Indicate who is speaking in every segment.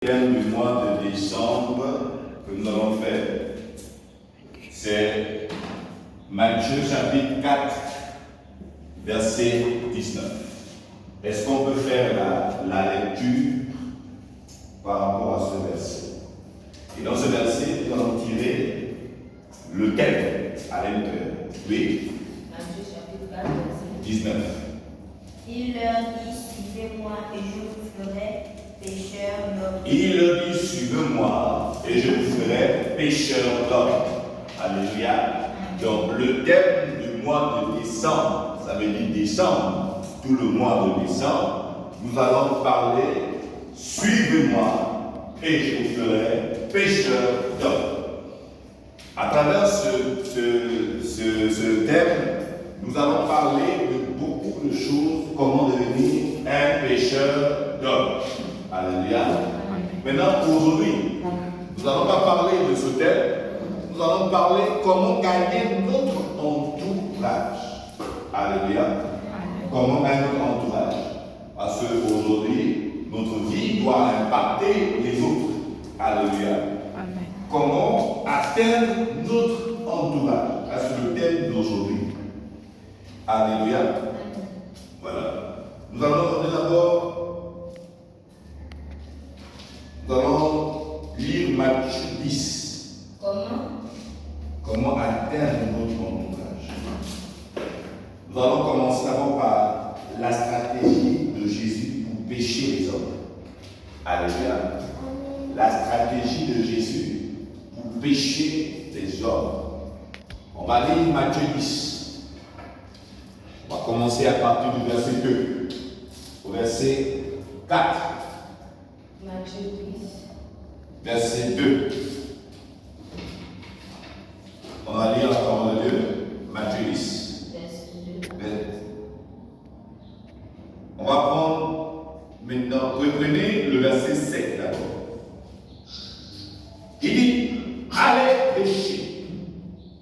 Speaker 1: Du mois de décembre que nous allons faire, c'est Matthieu chapitre 4, verset 19. Est-ce qu'on peut faire la lecture par rapport à ce verset? Et dans ce verset, nous allons tirer le thème à l'intérieur. Oui.
Speaker 2: Matthieu chapitre 4, verset
Speaker 1: 19.
Speaker 2: Il leur dit, suivez-moi et je vous ferai pécheurs d'hommes.
Speaker 1: Il leur dit, suivez-moi et je vous ferai pécheurs d'hommes. Alléluia. Donc le thème du mois de décembre, ça veut dire décembre, tout le mois de décembre, nous allons parler, suivez-moi et je vous ferai pécheurs d'hommes. À travers ce thème, nous allons parler de beaucoup de choses, comment devenir un pécheur d'hommes. Alléluia. Maintenant, aujourd'hui, nous n'allons pas parler de ce thème, nous allons parler comment gagner notre entourage. Alléluia. Comment gagner notre entourage. Parce qu'aujourd'hui, notre vie doit impacter les autres. Alléluia.
Speaker 3: Amen.
Speaker 1: Comment atteindre notre entourage. C'est le thème d'aujourd'hui. Alléluia. Voilà. Nous allons d'abord. Nous allons lire Matthieu 10. Comment atteindre notre entourage. Nous allons commencer d'abord par la stratégie de Jésus pour pécher les hommes. Alléluia. La stratégie de Jésus pour pécher les hommes. On va lire Matthieu 10. On va commencer à partir du verset 2 au verset 4.
Speaker 2: Matthieu 10.
Speaker 1: Verset 2. On va lire la parole de Dieu. Matthieu 10.
Speaker 2: Verset 2.
Speaker 1: On va prendre maintenant, reprenez le verset 7 d'abord. Il dit, allez pécher.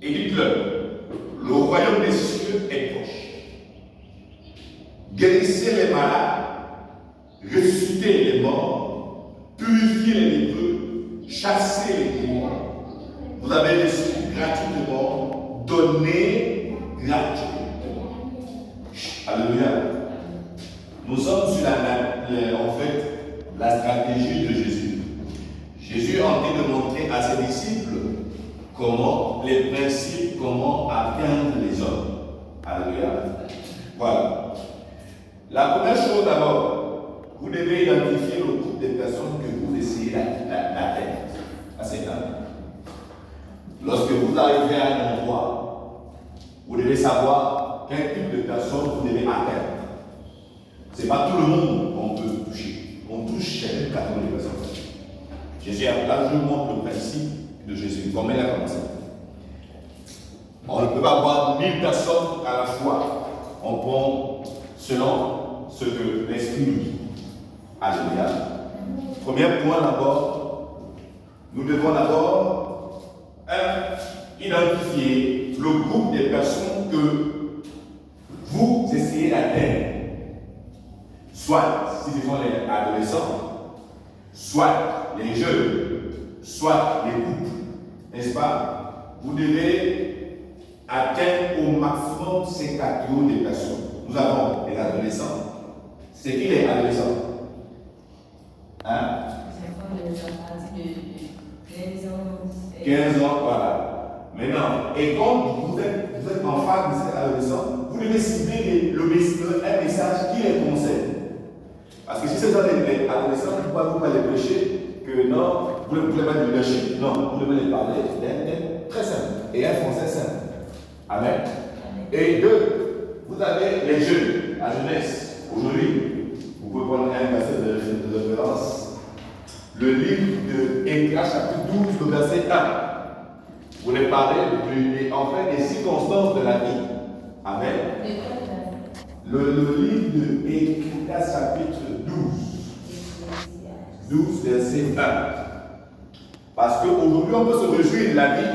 Speaker 1: Et dites-leur, le royaume des cieux est proche. Guérissez les malades, ressuscitez les morts, purifiez les lépreux, chassez les démons. Vous avez reçu gratuitement, donnez gratuitement. Alléluia. Nous sommes sur la stratégie de Jésus. Jésus est en train de montrer à ses disciples comment, les principes, comment atteindre les hommes. Alléluia. Voilà. La première chose d'abord, vous devez identifier le groupe de personnes que vous essayez d'atteindre. C'est ça. Lorsque vous arrivez à un endroit, vous devez savoir quel type de personnes vous devez atteindre. Ce n'est pas tout le monde qu'on peut toucher. On touche chaque catégorie de personnes. Jésus a là, je vous montre le principe de Jésus. Comment il a commencé. On ne peut pas avoir 1000 personnes à la fois. On prend selon ce que l'Esprit nous dit. Alléluia. Premier point d'abord, nous devons d'abord identifier le groupe des personnes que vous essayez d'atteindre. Soit si ce sont les adolescents, soit les jeunes, soit les couples, n'est-ce pas? Vous devez atteindre au maximum ces catégories de personnes. Nous avons les adolescents. C'est qui les adolescents? Hein?
Speaker 2: De 15 ans.
Speaker 1: 15 ans, voilà. Maintenant, et quand vous êtes en face de ces adolescents, vous devez cibler un message qui les concerne. Parce que si c'est ça les adolescents, vous pouvez les prêcher que non, vous ne pouvez pas du leadership. Non, vous devez les parler d'un très simple et un français simple. Amen. Et deux, vous avez les jeunes, la jeunesse. Aujourd'hui, vous pouvez prendre un verset de référence. Le livre de Éclat, chapitre 12, le verset 1. Vous les parlez des circonstances de la vie. Amen. Le livre de Éclat, chapitre 12, verset 1. Parce qu'aujourd'hui, on peut se réjouir de la vie.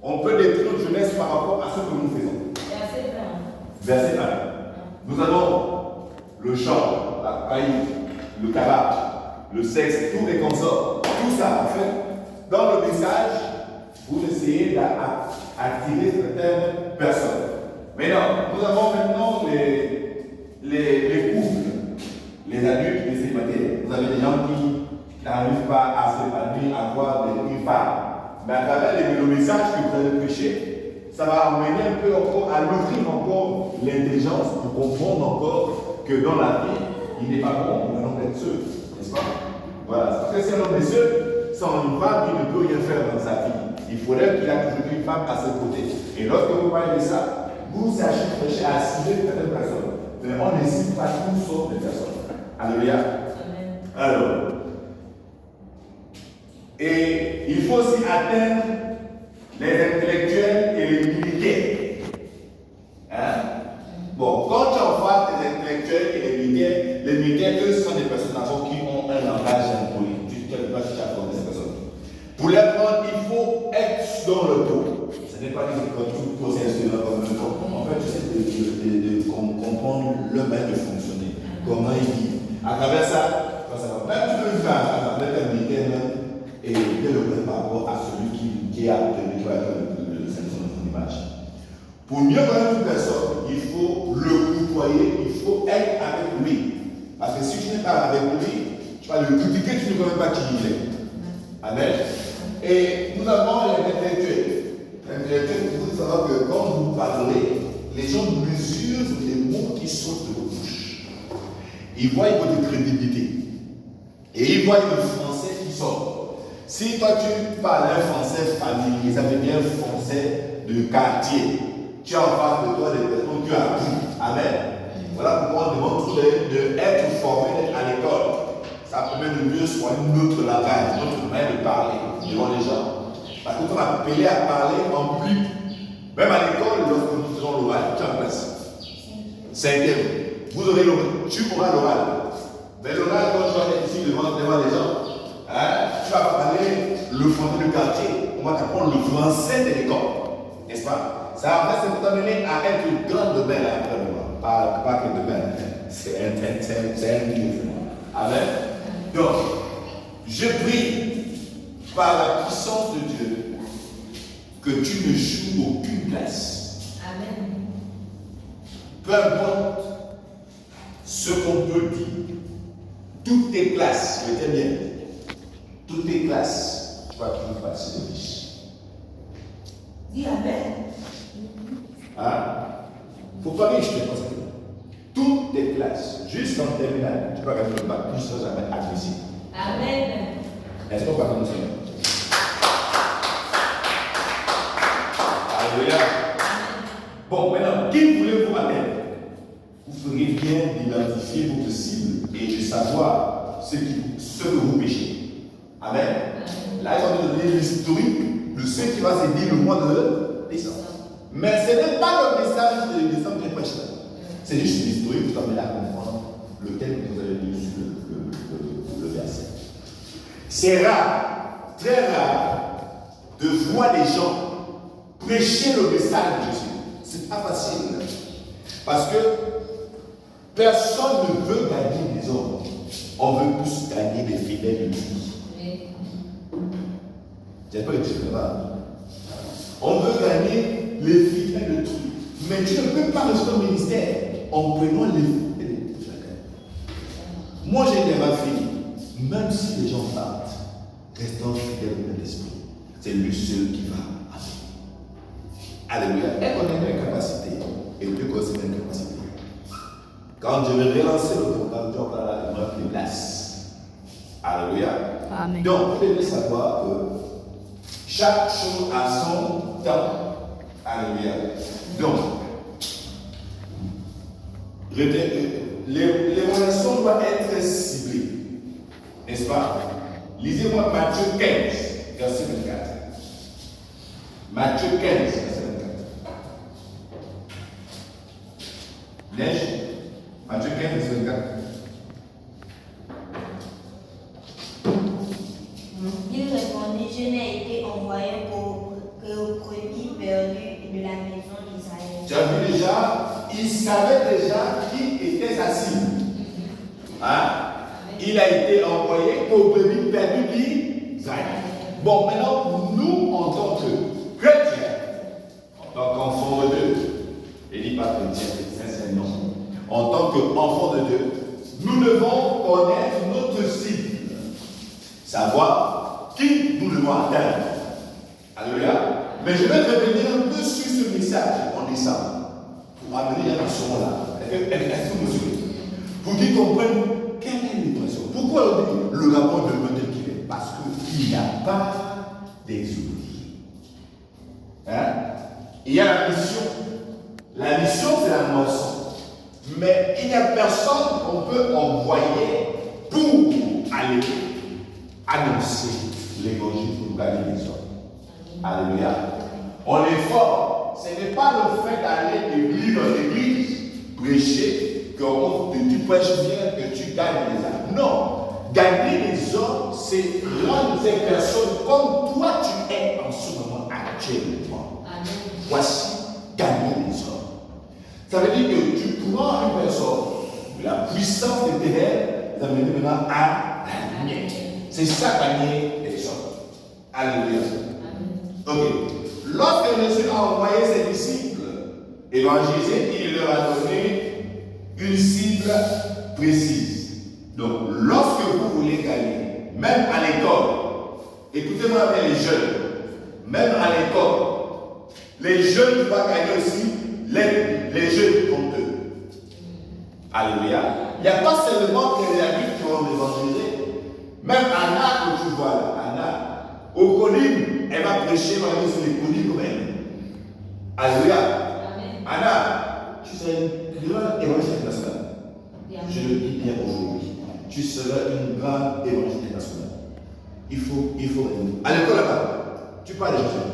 Speaker 1: On peut détruire notre jeunesse par rapport à ce que nous faisons. Verset 1. Nous avons le chant, la paille, le tabac, le sexe, tout est comme ça. Tout ça, en fait, dans le message, vous essayez d'attirer certaines personnes. Maintenant, nous avons maintenant les couples, les adultes, les célibataires. Vous avez des gens qui n'arrivent pas à s'épanouir, à avoir une femme. Mais à travers le message que vous allez prêcher, ça va amener un peu encore à l'ouvrir encore l'intelligence pour comprendre encore que dans la vie, il n'est pas bon pour un homme d'être seul, n'est-ce pas? Voilà, parce que si un homme est seul, sans une femme, il ne peut rien faire dans sa vie. Il faudrait qu'il ait toujours une femme à ses côtés. Et lorsque vous parlez de ça, vous sachez prêcher à cibler certaines personnes. Mais on ne cible pas toutes sortes de personnes. Alléluia. Alors, et il faut aussi atteindre les intellectuels et les militaires. Hein? Bon, quand tu en vois des intellectuels et les militaires, eux sont des personnes qui ont un langage impoli. Tu ne peux pas affronter ces personnes. Pour les prendre, il faut être dans le pot. Ce n'est pas que quand tu poses un instrument comme un pot. En fait, tu sais de comprendre le manière de fonctionner. Comment il vit. À travers ça, quand ça va. Même tu peux le faire avec un militaire et développer par rapport à celui qui a obtenu le sélection de son image. Pour mieux connaître une personne, il faut le côtoyer, il faut être avec lui. Parce que si tu n'es pas avec lui, tu vas le critiquer, tu ne connais pas qui il est. Amen. Et nous avons les intellectuels. L'intellectuel, il faut savoir que quand vous parlez, les gens mesurent les mots qui sortent de vos bouches. Ils voient votre crédibilité. Et ils voient le français qui sort. Si toi tu parles un français familier, ça veut dire un français de quartier, tu as en face de toi des personnes qui ont appris. Amen. Voilà pourquoi on demande toujours d'être formé à l'école. Ça permet de mieux soigner notre langage, notre manière de parler devant les gens. Parce que quand on a appelé à parler en public, même à l'école, lorsque nous faisons l'oral, tu as place. Cinquième, vous aurez l'oral, tu auras l'oral. Mais l'oral, quand tu vas être ici devant les gens, tu vas parler le français du quartier, on va t'apprendre le français de l'école, n'est-ce pas? Ça va t'amener à être une grande mère après le mois. Pas que de mère, c'est un livre. Amen. Donc, je prie par la puissance de Dieu que tu ne joues aucune place.
Speaker 2: Amen.
Speaker 1: Peu importe ce qu'on peut dire, toutes tes classes, je t'aime bien, toutes tes classes, tu vas toujours passer de riche.
Speaker 2: Dis Amen.
Speaker 1: Hein? Il ne faut pas riche, je te conseille. Toutes tes classes, jusqu'en terminale, tu vas gagner le bac, tu ne seras jamais admissible.
Speaker 2: Amen.
Speaker 1: Est-ce qu'on va commencer? Alléluia. Bon, maintenant, qui voulez-vous atteindre? Vous ferez bien d'identifier votre cible et de savoir ce que vous péchez. Amen. Là, ils ont donné l'historique de ceux qui va se dire le mois de décembre. Mais ce n'est pas le message de décembre qui est prêché. C'est juste l'historique qui vous amène à comprendre le thème que vous avez lu sur le verset. C'est rare, très rare, de voir les gens prêcher le message de Jésus. C'est pas facile. Parce que personne ne veut gagner les hommes. On veut tous gagner des fidèles de lui. J'espère que tu comprends. On veut gagner les fidèles de Dieu. Mais tu ne peux pas rester au ministère en prenant les fidèles de chacun. Moi, j'ai des ma fille. Même si les gens partent, restons fidèles au Saint-Esprit. C'est lui seul qui va. Alléluia. Elle connaît mes capacités. Et Dieu connaît mes capacités. Quand je vais relancer le programme, Dieu va mettre des places. Alléluia.
Speaker 2: Amen.
Speaker 1: Donc, vous devez savoir que chaque chose a son temps. Alléluia. Donc, les relations doivent être ciblées. N'est-ce pas? Lisez-moi Matthieu 15, verset 24. Matthieu 15, verset 24. Neige? Matthieu 15, verset 24.
Speaker 2: Il répondit, je n'ai été envoyé que brebis perdues de la maison d'Israël.
Speaker 1: Tu as vu déjà, il savait déjà qui était sa cible. Hein? il a été envoyé pour brebis perdues d'Israël. Bon, maintenant, nous, en tant que chrétiens, en tant qu'enfants de Dieu, et dis pas chrétien, c'est non. En tant qu'enfants de Dieu, nous devons connaître notre cible, savoir qui nous devons atteindre. Alléluia. Mais je vais revenir un peu sur ce message en décembre pour amener l'attention là. Est-ce que vous me suivez? Pour qu'ils comprennent quelle est l'impression. Pourquoi on dit le rapport de l'autre qu'il est? Parce qu'il n'y a pas des outils. Hein? Il y a la mission. La mission, c'est la moisson. Mais il n'y a personne qu'on peut envoyer pour aller annoncer l'évangile pour gagner les hommes. Alléluia. On est fort. Ce n'est pas le fait d'aller d'église en église, prêcher, que tu prêches bien, que tu gagnes les âmes. Non. Gagner les hommes, c'est rendre ces personnes comme toi tu es en ce moment actuellement. Amen. Voici gagner les hommes. Ça veut dire que tu prends une personne de la puissance des ténèbres, vous amenez maintenant à la lumière. C'est ça gagner les hommes. Alléluia. Ok. Lorsque Jésus a envoyé ses disciples évangéliser, il leur a donné une cible précise. Donc, lorsque vous voulez gagner, même à l'école, écoutez-moi bien les jeunes, même à l'école, les jeunes qui vont gagner aussi, les jeunes comme eux. Alléluia. Il n'y a pas seulement que les adultes qui vont évangéliser. Même Anna, que tu vois là, Anna, aux collines, elle va prêcher, elle va aller sur les collines comme elle. Alléluia. Amen. Anna, tu seras une grande évangéliste nationale. Je le dis bien aujourd'hui. Tu seras une grande évangéliste nationale. Il faut. À l'école là-bas, tu parles des gens.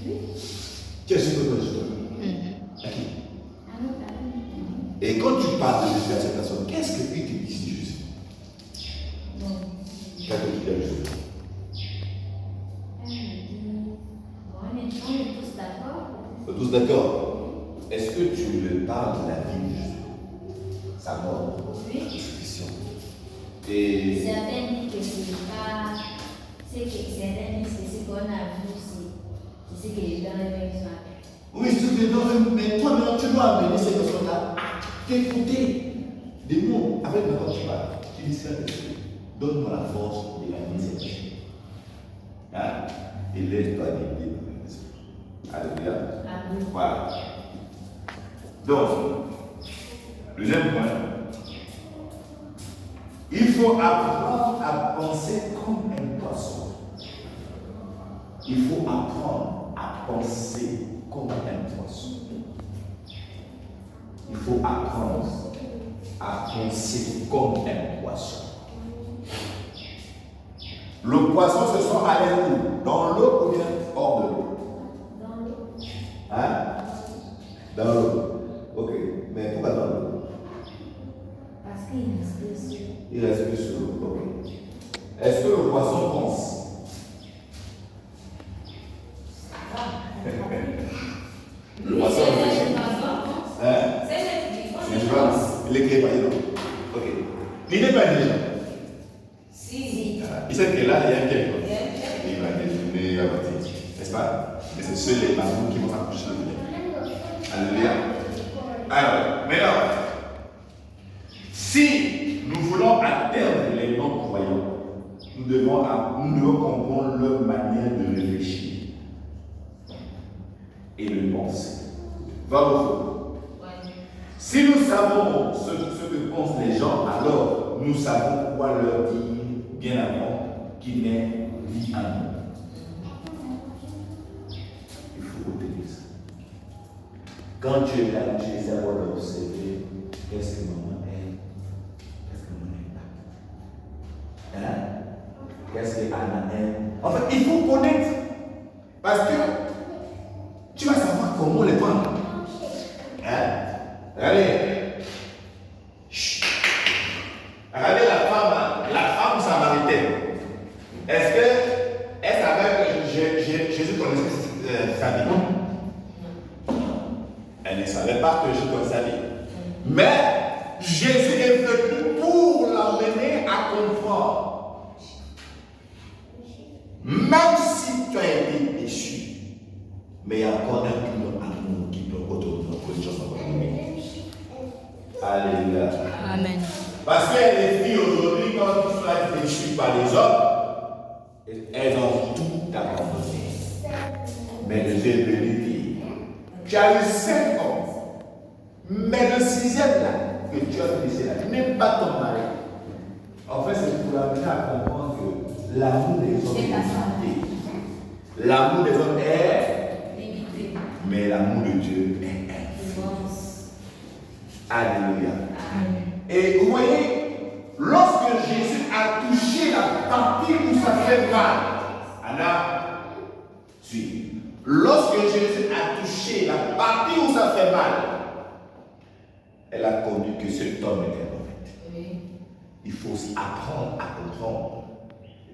Speaker 1: Oui. Tu es sûr que tu à qui? Et quand tu parles de Jésus à cette personne, qu'est-ce qu'il te dit Jésus? Qu'est-ce que tu dis à Jésus? On est tous d'accord. Tous d'accord. Est-ce que tu lui parles de la vie de Jésus? Sa mort, oui. Crucifixion. Et certains disent que c'est pas. C'est que certains disent que c'est qu'on a vu, c'est ce que les gens avaient besoin. Oui, mais toi, maintenant, tu dois amener ces personnes-là à t'écouter des mots avec le quand tu parles. Tu dis ça, donne-moi la force de gagner cette vie. Hein? Et laisse-toi guider par l'esprit. Alléluia. Voilà. Donc, deuxième point, il faut apprendre à penser comme un poisson. Il faut apprendre à penser comme un poisson. Il faut apprendre à penser comme un poisson. Le poisson se sent à l'aise où? Dans l'eau ou bien hors de l'eau? Dans l'eau. Hein? Dans l'eau. Ok. Mais pourquoi dans l'eau? Parce qu'il respire sur l'eau. Il respire sur l'eau. Ok. Est-ce que le poisson pense? Le poisson réfléchit. Il est créé par les hommes. Ok. Il n'est pas intelligent. Si. Il sait que là, il y a quelqu'un. Il va déjeuner, il va partir. N'est-ce pas? Mais c'est seuls les mamans qui vont s'accoucher dans le Alléluia. Alors, maintenant, si nous voulons atteindre les non-croyants, nous devons comprendre leur manière de réfléchir et de penser. Va au fond. Si nous savons ce que pensent les gens, alors nous savons quoi leur dire bien avant qu'ils n'aient dit un mot. Il faut retenir ça. Quand tu es là, tu essaies d'observer qu'est-ce que maman aime, qu'est-ce que maman n'aime pas. Hein? Qu'est-ce que Anna aime. En fait, il faut connaître. Parce que tu vas savoir comment les prendre. Hein? Regardez. Chut. Regardez la femme samaritaine. Est-ce qu'elle savait que Jésus connaissait sa vie? Elle ne savait pas que Jésus connaissait sa vie. Mais Jésus est venu pour la t'amener à comprendre. Même si tu as été déçu, mais il y a encore un plus grand amour qui peut retourner en position de votre ennemi. Alléluia.
Speaker 2: Amen.
Speaker 1: Parce que les filles aujourd'hui, quand ils sont déçues par les hommes, elles ont tout abandonné. Mais le Dieu est venu dire, tu as eu 5 hommes, mais le 6e là, que tu as laissé là, n'est pas ton mari. En fait, c'est pour l'amener à comprendre que l'amour des hommes est limité. L'amour des hommes est limité. Mais l'amour de Dieu est immense. Alléluia. Amen. Et vous voyez, lorsque Jésus a touché la partie où ça fait mal, Anna, suis. Lorsque Jésus a touché la partie où ça fait mal, elle a connu que cet homme était mauvais. Oui. Il faut apprendre à comprendre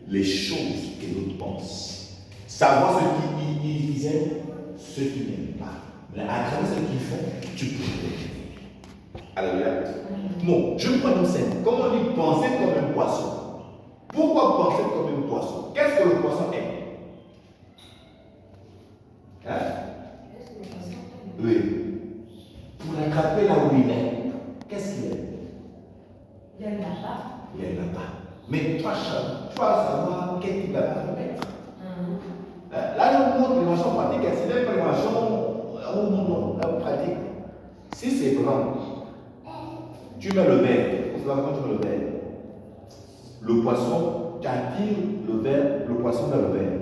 Speaker 1: les choses que l'autre pense. Savoir ce qu'ils aiment, ce qu'ils n'aiment pas. Mais à travers ce qu'ils font, tu peux le. Alléluia. Bon, je prends une scène. Comment on dit penser comme un poisson? Pourquoi penser comme un poisson? Qu'est-ce que le poisson aime? Hein? Oui. Pour l'attraper là où il est, qu'est-ce qu'il aime? Il aime la part. Il aime la part. Mais toi, tu vas savoir qu'est-ce qu'il va mettre. Là, je vous montre l'émotion pratique. C'est une prévention pratique. Si c'est blanc, tu mets le verre. Vous savez quand tu mets le verre, le poisson, tu attires le poisson dans le verre.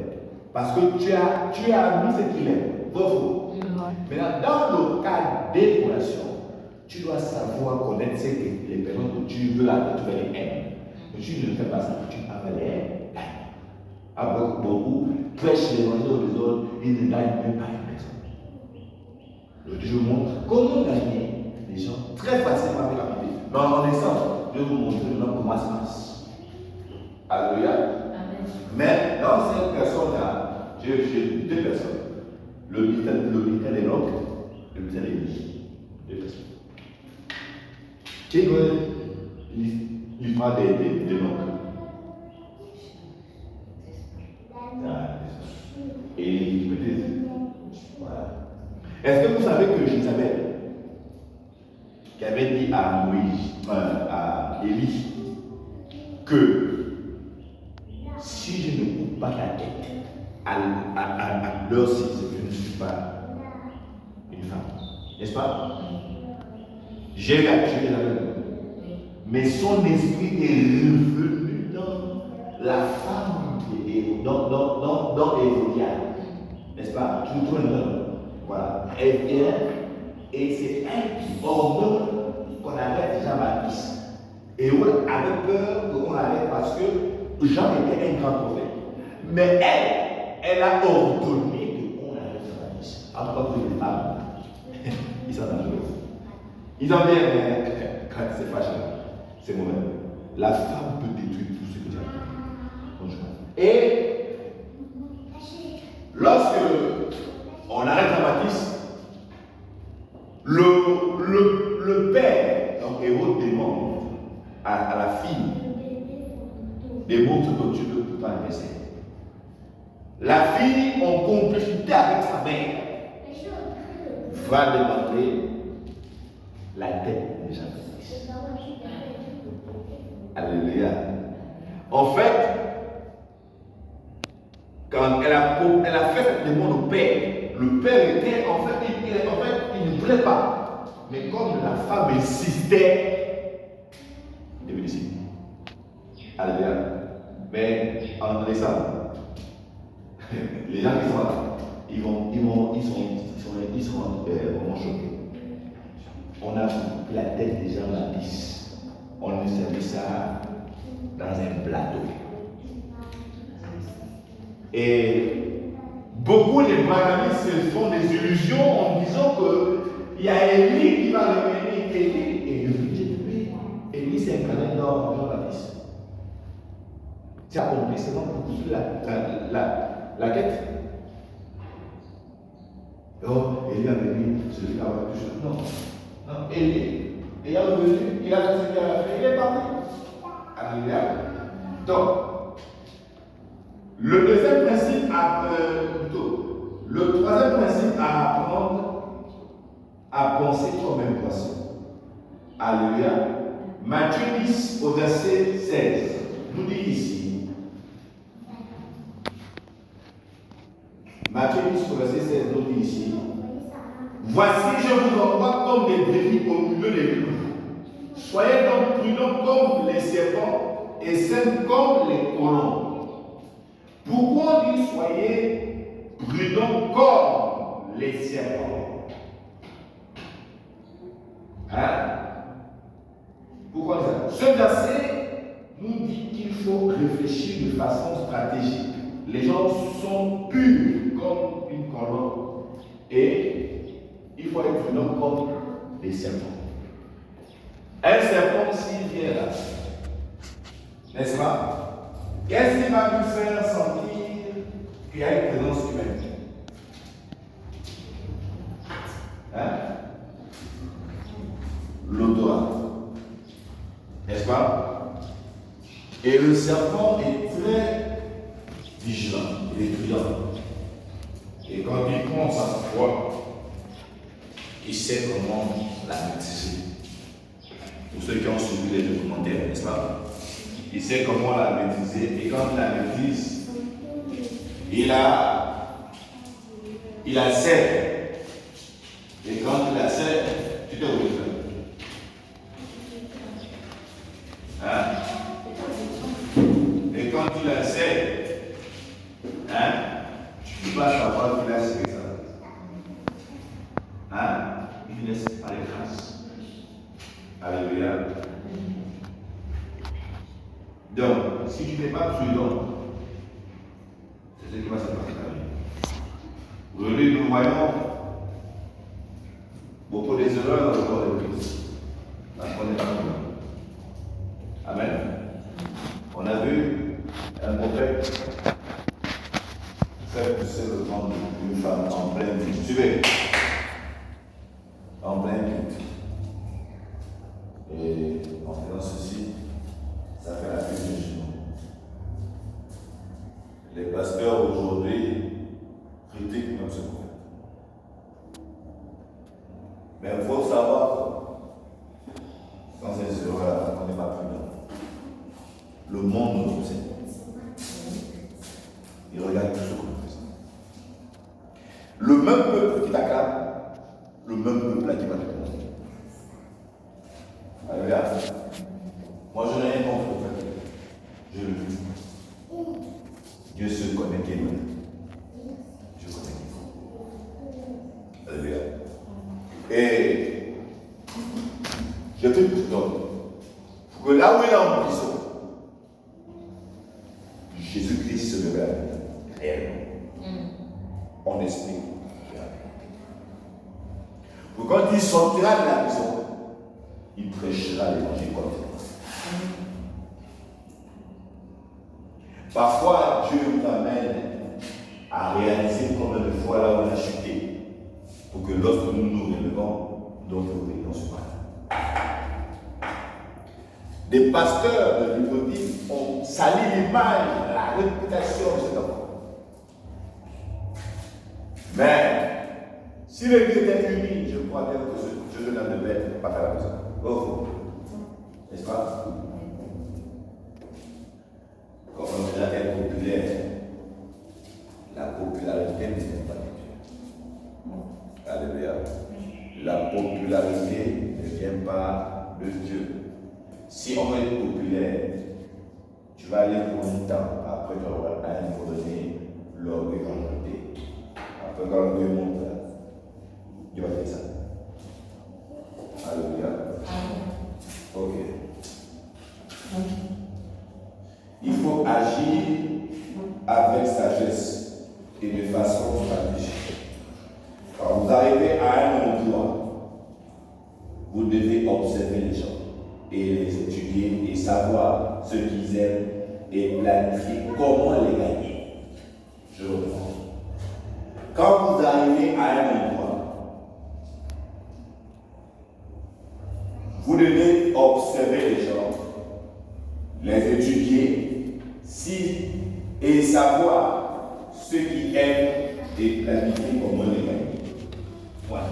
Speaker 1: Parce que tu as mis ce qu'il aime. Faux. Maintenant, dans le cas des relations, tu dois savoir connaître ce que les personnes que tu veux là, que tu veux les aimer. Mais tu ne fais pas ça, tu vas les aimer. Avec beaucoup, prêche les uns des autres, ils ne gagnent même pas une personne. Je vous montre comment gagner les gens très facilement avec la Bible. Mais en naissance, je vais vous montrer maintenant comment ça se passe. Alléluia. Mais dans cette personne-là, j'ai 2 personnes. Le militaire des Locks, le militaire des Lys. 2 personnes. Qui veut l'histoire des Locks? Et il me dit, voilà. Est-ce que vous savez que Jézabel, qui avait dit à Moïse, à Élie, que si je ne coupe pas la tête à leur si je ne suis pas une femme, n'est-ce pas? J'ai tué Jézabel. Mais son esprit est revenu dans la femme dans Hérodiade, n'est-ce pas? Tu trouves le nom. Voilà. Elle vient et c'est elle qui ordonne qu'on arrête Jean-Baptiste. Et on avait peur qu'on arrête parce que Jean était un grand prophète. Mais elle a ordonné qu'on arrête Jean-Baptiste. En tout cas, pour les femmes, ils sont dangereux. Ils en viennent quand c'est fâcheux. C'est mauvais. La femme peut détruire tout ce que tu as. Et lorsque on arrête Jean-Baptiste, le père, donc Hérode, demande à la fille des mots que Dieu ne peut pas laisser. La fille, en complicité avec sa mère, va demander la tête de Jean-Baptiste. Alléluia. En fait, quand elle a fait cette demande au père, le père était en fait, il ne voulait pas. Mais comme la femme insistait, il est venu ici. Alléluia. Mais en descendant, les gens qui sont là, ils sont vraiment choqués. On a coupé la tête des gens à 10. On a servi ça dans un plateau. Et beaucoup de brahmanistes se font des illusions en disant qu'il y a Élie qui va revenir. Et le but est tué. Élie, c'est un canal d'or en Jean-Baptiste. Tu as compris seulement pour poursuivre la quête. Oh, Élie a venu, celui-là va toucher. Non. Non, Élie est revenu, il a fait ce qu'il a fait, il est parti. Alléluia. Donc, le deuxième principe, le troisième principe à apprendre à penser comme un poisson. Alléluia. Matthieu 10 au verset 16 nous dit ici. Matthieu 10 au verset 16 nous dit ici. Voici, je vous envoie comme des brebis au milieu des loups. Soyez donc prudents comme les serpents et sains comme les colons. Pourquoi on dit soyez prudents comme les serpents? Hein? Pourquoi ça? Ce verset nous dit qu'il faut réfléchir de façon stratégique. Les gens sont purs comme une colombe et il faut être prudent comme les serpents. Un serpent, s'il vient là, n'est-ce pas? Qu'est-ce qui va nous faire sentir qu'il y a une présence humaine? Hein? L'odorat. N'est-ce pas? Et le serpent est très vigilant, il est prudent. Et quand il prend sa proie, il sait comment la maîtriser. Pour ceux qui ont suivi les documentaires, n'est-ce pas? Il sait comment la maîtriser. Et quand il la maîtrise, il la serre. Et quand il la serre, tu te retrouves. Hein? Et quand il la serre, hein? Tu ne peux pas savoir qu'il a serré ça. Hein? Il laisse par les grâces. Alléluia. Donc, si tu n'es pas prudent, c'est ce qui va se passer dans la vie. Aujourd'hui, nous voyons beaucoup des erreurs dans le corps de Christ. Parce qu'on n'est pas prudent. Amen. On a vu un prophète faire pousser le ventre d'une femme en pleine vie. Suivez. En pleine vie. Et en faisant ceci, ça fait la prise de genoux. Les pasteurs aujourd'hui critiquent même ce prophète. Mais il faut savoir, dans ces erreurs-là, on n'est pas prudent. Le monde nous observe. Il regarde tout ce qu'on fait. Le même peuple qui t'acclame, le même peuple là qui va te condamner. Alléluia. Moi, je n'ai rien contre le prophète. Je le dis. Dieu se connaît qui est bon. Je connais qui est bon. Alléluia. Et je te donne pour que là où il est en prison, Jésus-Christ se révèle réellement. En esprit. Pour quand il sortira de la prison, il prêchera l'évangile comme ça. Parfois, Dieu nous amène à réaliser combien de fois là on a chuté, pour que lorsque nous nous relevons, notre réunion se passe. Des pasteurs de l'hypothèse ont sali l'image, la réputation de cet enfant. Mais, si l'église était unie, je crois bien que ce jeune homme devait pas faire la prison. Oh, n'est-ce pas? Comme on dit est populaire, la popularité n'est pas de Dieu. Alléluia. La popularité ne vient pas de Dieu. Si on est populaire, tu vas aller pour un temps, après tu auras un niveau donné, l'orgueil va monter. Après quand l'orgueil monte, Dieu va faire ça. Alléluia. Ok. Il faut agir avec sagesse et de façon stratégique. Quand vous arrivez à un endroit, vous devez observer les gens et les étudier et savoir ce qu'ils aiment et planifier comment les gagner. Je reprends. Quand vous arrivez à un endroit, vous devez observer les gens, les savoir ceux qui aiment et planifier comment les gagner. Voilà.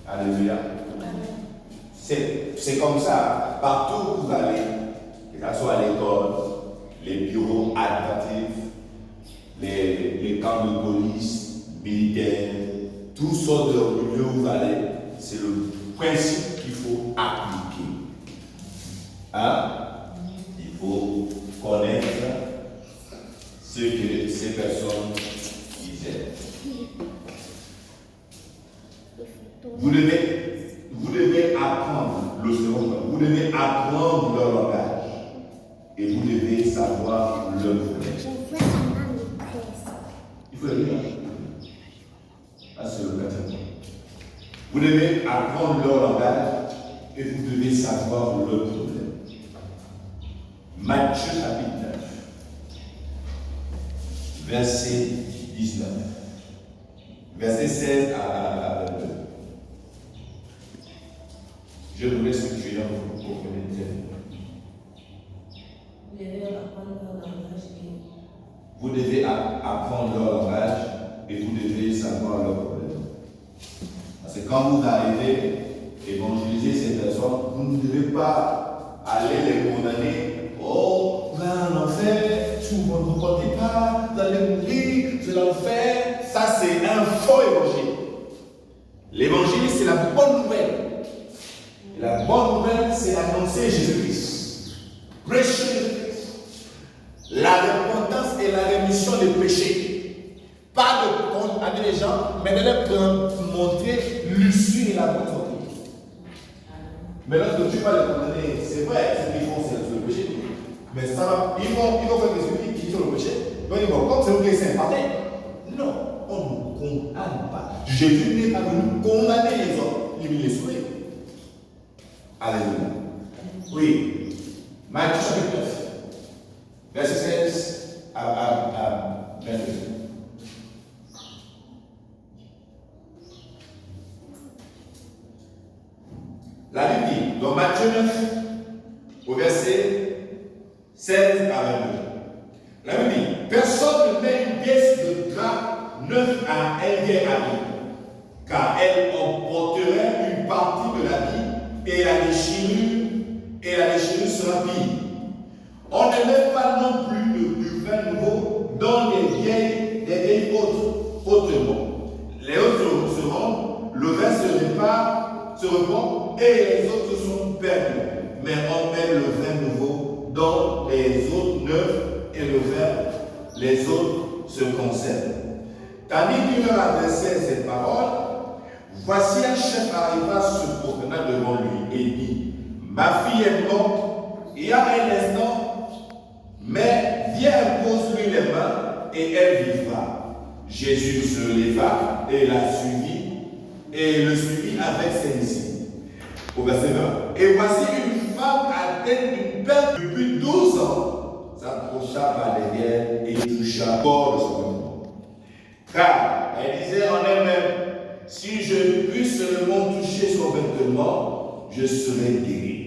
Speaker 1: Alléluia. C'est comme ça, partout où vous allez, que ce soit à l'école, les bureaux administratifs, les camps de police, militaires, toutes sortes de lieux où vous allez, c'est le principe qu'il faut appliquer. Hein? Il faut connaître ce que ces personnes disaient. Vous devez apprendre le second point. Vous devez apprendre leur langage. Et vous devez savoir leur problème. Il faut le lire. Ah, c'est le quatrième point. Vous devez apprendre leur langage et vous devez savoir leur problème. Matthieu chapitre 9, verset 19. Verset 16 à 22. Je vous laisse étudier pour comprendre très bien. Vous devez apprendre leur langage et vous devez savoir leur problème. Parce que quand vous arrivez à évangéliser ces personnes, vous ne devez pas aller les condamner. Oh, vous allez en enfer, si vous ne vous reportez pas, vous allez mourir, vous allez en enfer. Ça, c'est un faux évangile. L'évangile, c'est la bonne nouvelle. Et la bonne nouvelle, c'est d'annoncer Jésus-Christ. Prêcher Jésus-Christ. La repentance et la rémission des péchés. Pas de condamner les gens, mais de leur montrer l'issue et la bonne sortie. Mais lorsque tu vas les condamner, c'est vrai, ce qu'ils font, c'est le péché. Mais ça va, ils vont faire des outils qui sont le péché. Donc ils vont, comme c'est vous qui c'est imparfait. Non, on ne condamne pas. Jésus n'est pas venu condamner les hommes, il veut les sauver. Alléluia. Oui. Matthieu chapitre 9, verset 16 à 22. La Bible dit, dans Matthieu 9, au verset 16 à 22. La Bible dit, personne ne met une pièce de drap neuf à un vieil habit, car elle emporterait une partie de l'habit et la déchirure sera pire. On ne met pas non plus du vin nouveau dans les vieilles autrement. Les autres se rendent, le vin se répand et les autres sont perdus. Mais on met le vin nouveau dans les autres neufs et le vin, les autres se conservent. Tandis qu'il leur adressait ces paroles, voici un chef arriva se promenant devant lui et dit, ma fille est morte, il y a un instant, mais viens, pose-lui les mains et elle vivra. Jésus se leva et la suivit, et le suivit avec ses disciples. Au verset 20. Et voici une femme atteinte d'une perte depuis 12 ans, s'approcha par derrière et toucha le corps de son enfant. Car elle disait en elle-même, si je puis seulement toucher son vêtement, je serai guéri.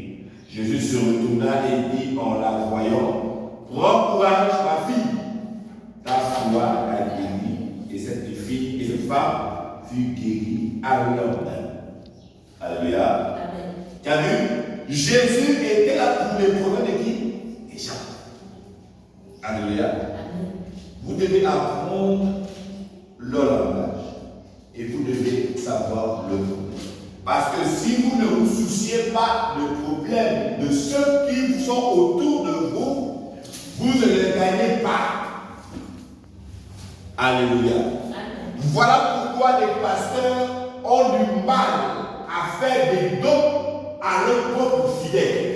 Speaker 1: Jésus se retourna et dit en la voyant, prends courage, ma fille, ta foi a guéri. Et cette fille et cette femme fut guérie à leur même. Alléluia. Tu as vu? Jésus était là pour les problèmes de qui? Des gens. Alléluia. Vous devez apprendre leur langage et vous devez savoir le problème. Parce que si vous ne vous souciez pas du problème de ceux qui sont autour de vous, vous ne les gagnez pas. Alléluia. Voilà pourquoi les pasteurs ont du mal à faire des dons à leurs propres fidèles.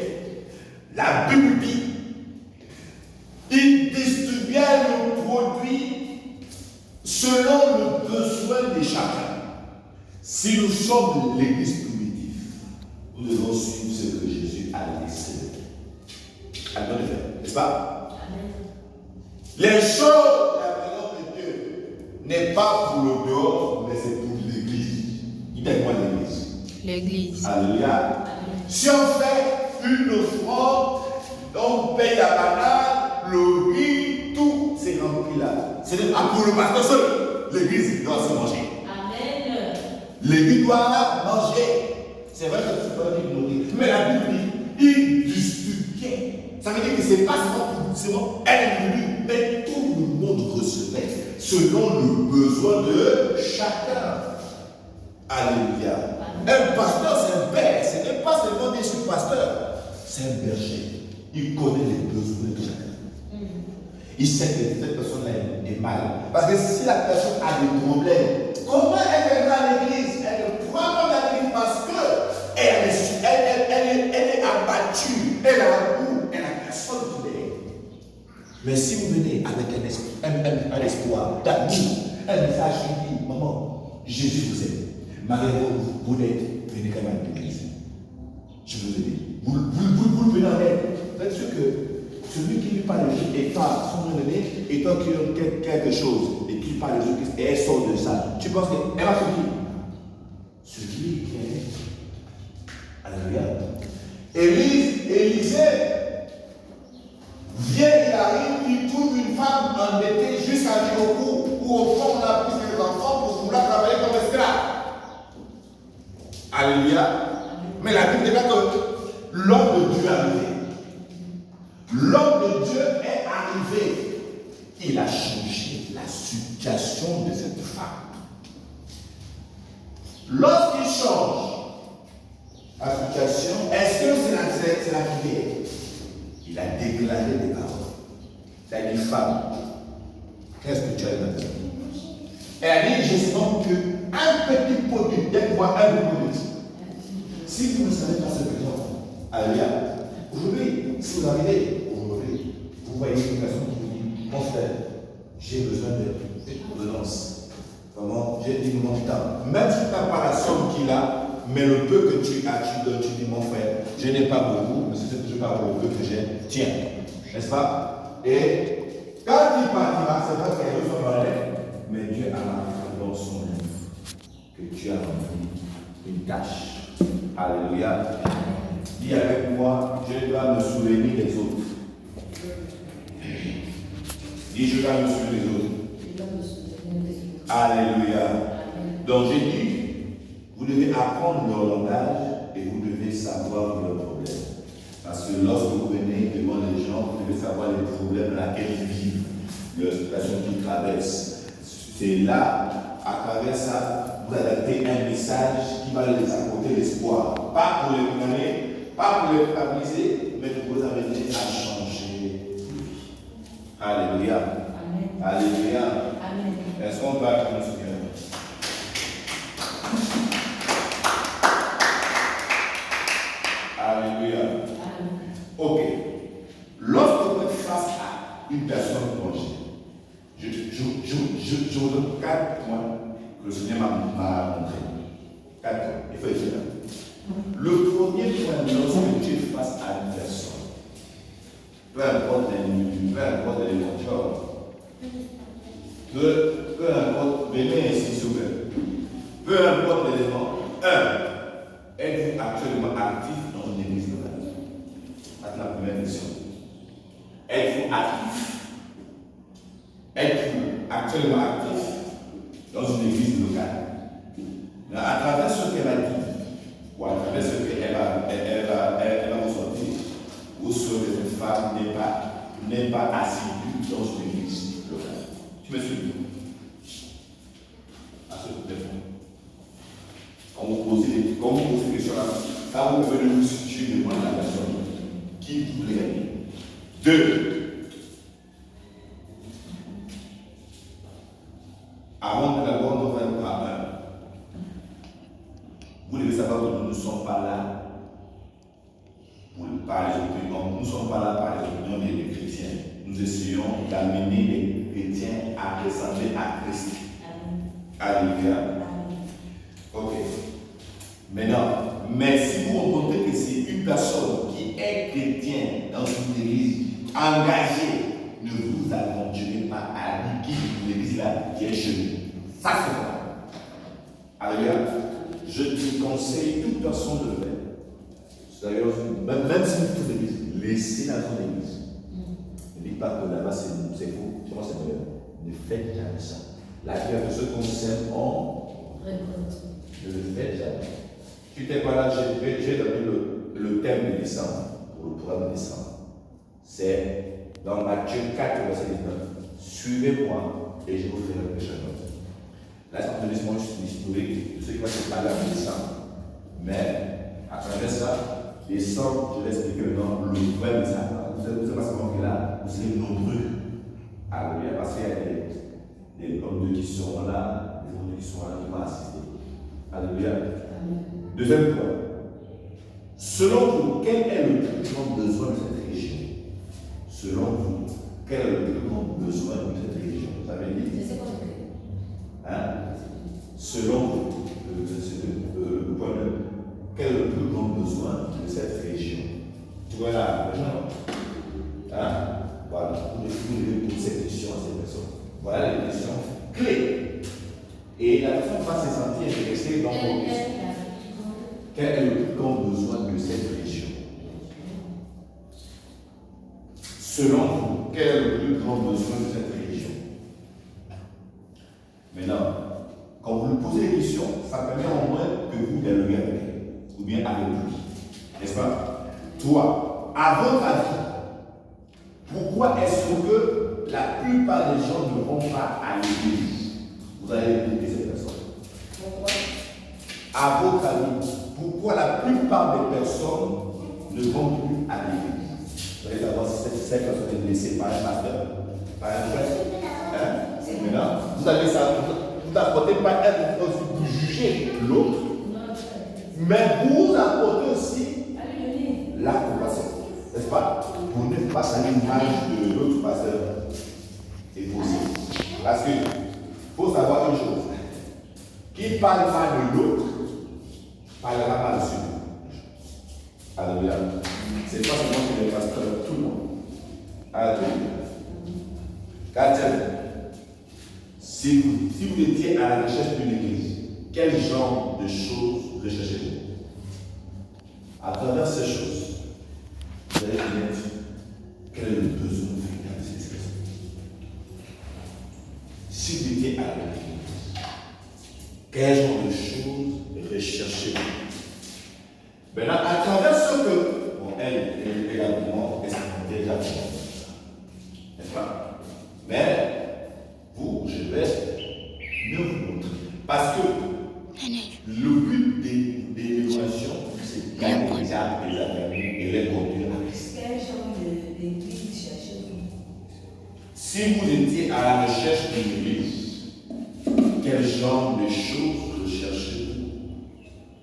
Speaker 1: La Bible dit, ils distribuaient le produit selon le besoin de chacun. Si nous sommes l'église primitive, nous devons suivre ce que Jésus a laissé. Allons le faire, n'est-ce pas? Les choses de la présence de Dieu n'est pas pour le dehors, mais c'est pour l'église. Dites-moi l'église.
Speaker 3: L'église.
Speaker 1: Alléluia. Si on fait une offrande, on paye la banane, Ce n'est pas pour le pasteur seul. L'église doit se manger.
Speaker 2: Amen.
Speaker 1: L'église doit manger. C'est vrai que tu peux dire nourrir. Mais la Bible dit, il distribuait. Ça veut dire que ce n'est pas seulement un individu, mais tout le monde recevait selon le besoin de chacun. Alléluia. Un pasteur, c'est un père. Ce n'est pas seulement dire je suis pasteur. C'est un berger. Il connaît les besoins de chacun. Il sait que cette personne-là est mal. Parce que si la personne a des problèmes, comment elle viendra à l'église? Elle ne pourra pas à l'église parce qu'elle est abattue. Elle a un goût. Elle a personne qui l'aide. Mais si vous venez avec un espoir d'amour, un message qui dit, maman, Jésus vous aime. Marie, vous l'êtes, venez quand même à l'église. Je veux vous aider. Vous venez en aide. Vous êtes sûr que celui qui lui parle de Jésus et parle son donné, et toi qui donne quelque chose, et qui parle de Jésus et elle sort de ça, tu penses qu'elle va se dire celui qui est. Alléluia. Élisée vient, il arrive, il trouve une femme endettée jusqu'à venir au cou, où au fond on a pris ses enfants pour vouloir travailler comme esclave. Alléluia. Mais la Bible déclare que l'homme de Dieu est arrivé. L'homme de Dieu est arrivé. Il a changé la situation de cette femme. Lorsqu'il change la situation, est-ce que c'est la prière? Il a déclaré des paroles. Il a dit, femme, qu'est-ce que tu as dans ta vie? Elle a dit, je sens qu'un petit pot d'huile, donne-moi un petit pot d'huile. Si vous ne savez pas ce que c'est, alléluia. Aujourd'hui, si vous arrivez, aujourd'hui, vous voyez une personne qui vous dit, mon frère, j'ai besoin de ordonnance. Vraiment, j'ai dit mon temps. Même si tu n'as pas la somme qu'il a, mais le peu que tu as, tu donnes, tu dis, mon frère, je n'ai pas beaucoup, mais c'est toujours pas le peu que j'ai, tiens. N'est-ce pas? Et quand il partira, c'est vrai qu'il y a deux fois mais Dieu a marqué dans son livre que tu as rempli une tâche. Alléluia. Dis avec moi, je dois me souvenir des autres. Dis, je dois me souvenir des autres. Alléluia. Donc j'ai dit, vous devez apprendre leur langage et vous devez savoir leurs problèmes. Parce que lorsque vous venez devant les gens, vous devez savoir les problèmes dans lesquels ils vivent, les situations qu'ils traversent. C'est là, à travers ça, vous adaptez un message qui va les apporter l'espoir. Pas pour les condamner, pas pour les stabiliser, mais pour vous amener à changer de vie. Alléluia. Amen. Alléluia. Amen. Est-ce qu'on va comme Seigneur? Alléluia. Amen. Ok. Lorsque vous êtes face à une personne plongée, je vous donne 4 points que le Seigneur m'a montré. 4 points. Il faut écrire là. Le premier point, lorsque tu es face à une personne, peu importe l'individu, peu importe les contrôles, peu importe, venez ici s'il vous plaît, peu importe l'élément, êtes-vous actuellement actif dans une église locale? C'est la première question. Êtes-vous actif? Êtes-vous actuellement actif dans une église locale? À travers ce qu'elle a dit, ou à travers ce qu'elle va vous sortir, vous saurez que cette femme n'est pas assidue dans une église locale. Tu me suis? À ce téléphone. Quand vous posez des questions là, quand vous venez vous situer devant la personne qui vous gagner. 2. Avant de d'abord nous faire par un. Vous devez savoir que nous ne sommes pas là par les opinions. Nous ne sommes pas là par les opinions des chrétiens. Nous essayons d'amener les chrétiens à ressembler à Christ. Alléluia. Ok. Maintenant, mais si vous rencontrez que c'est une personne qui est chrétienne dans une église engagée, ne vous aventurez pas à dire qui l'église là qui est chez nous. Ça c'est vrai. Alléluia. Je te conseille toute personne de le faire. D'ailleurs, même si vous faites l'église, laissez dans ton église. Ne dites pas que là-bas c'est faux. Chez moi c'est vrai.
Speaker 3: Ne faites jamais ça. La pierre de ceux qu'on sème, on ne le faites jamais. Tu n'étais pas là, j'ai donné le thème de décembre, pour le programme de décembre. C'est dans Matthieu 4, verset 19. Suivez-moi et je vous ferai pécher notre. Là, c'est un laissement historique de ce qui va se passer en décembre. Mais, à travers ça, décembre, je vais expliquer maintenant le vrai message. Vous savez pas seulement que là, vous serez nombreux. Alléluia, parce qu'il y a des hommes de qui sont là, des hommes de qui sont là, qui vont assister. Alléluia. Deuxième point. Selon vous, quel est le plus grand besoin de cette région? Selon vous, quel est le plus grand besoin de cette région? Vous avez dit? Hein? Selon vous, le point de quel est le plus grand besoin de cette région? Tu vois là, hein? Voilà, vous devez poser cette question à ces personnes. Voilà les questions clés. Et la personne va se sentir intéressée dans vos questions. Quel est le plus grand besoin de cette région? Selon vous, quel est le plus grand besoin de cette région? Maintenant, quand vous lui posez des questions, ça permet au moins que vous dialoguez avec elle, ou bien avec lui. N'est-ce pas? Toi, à votre avis, pourquoi est-ce que la plupart des gens ne vont pas à l'église? Vous allez écouter cette personne. Pourquoi? À votre avis, pourquoi la plupart des personnes ne vont plus à l'église? Vous allez savoir si cette personne est laissée par un pasteur, par un frère. Hein? Maintenant, vous allez savoir, vous n'apportez pas être pour juger l'autre, mais vous apportez aussi la compassion. N'est-ce pas? Pour ne pas salir l'image de l'autre pasteur. Et vous aussi. Parce qu'il faut savoir une chose. Qui parle mal de l'autre, parlera mal de celui. Alléluia. C'est pas seulement que les pasteurs, tout le monde. Alléluia. Quatrième. Si vous étiez à la recherche d'une église, quel genre de choses recherchez-vous? À travers ces choses, vous allez connaître quel est le besoin de ces espèces. Si vous étiez à l'église, quel genre de choses recherchez-vous? Maintenant, à travers ce que, bon, elle également expérimenté déjà, n'est-ce pas? Mais, vous, je vais mieux vous montrer. Parce que le but des évaluations, c'est de gagner les amis et les conduire à Christ.
Speaker 4: Quel genre d'église cherchez-vous?
Speaker 3: Si vous étiez à la recherche d'une église, quel genre de choses recherchez-vous?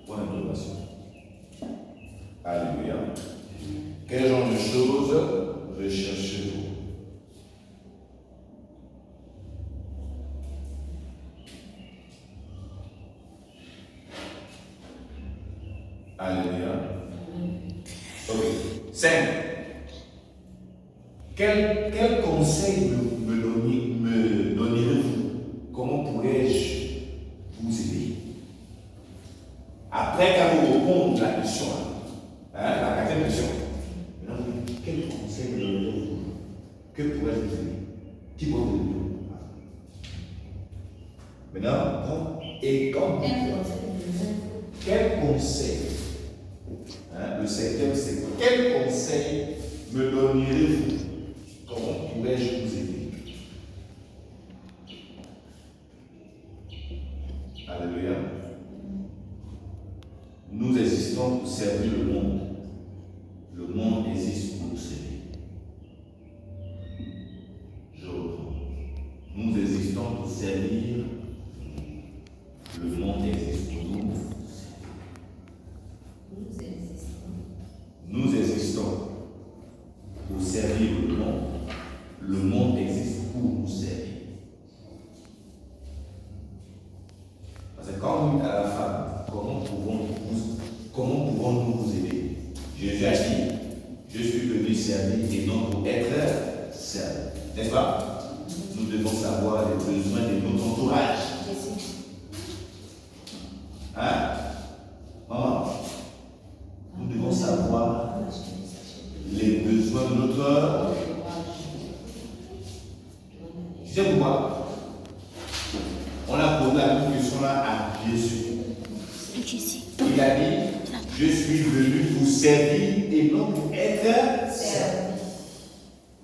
Speaker 3: Point d'interrogation. Alléluia. Quel genre de choses recherchez-vous? Alléluia. Ok. 5. Quel conseil me donnerez-vous? Comment pourrais-je vous aider? Après qu'à vous répondre la question, la quatrième question, maintenant, quel conseil me donnerez-vous? Que pourrais-je vous aider? Qui pourrait vous aider? Maintenant, et quand quel conseil? Le septième, c'est quel conseil me donnerez-vous? Comment pourrais-je vous aider? Alléluia. Nous existons pour servir le monde. Le monde existe pour nous servir. Je reprends. Nous existons pour servir. Le monde existe pour nous. Nous existons pour servir le monde. Le monde existe pour nous servir. Parce que quand on dit à la femme, comment pouvons-nous vous aider? Jésus a dit, je suis venu servir et non pour être servi. N'est-ce pas? Nous devons savoir les besoins de notre entourage. Hein? Maman, nous devons savoir les besoins de notre. sais pourquoi? On a posé la même question là à Jésus. Il a dit, je suis venu pour servir et non pour être servi.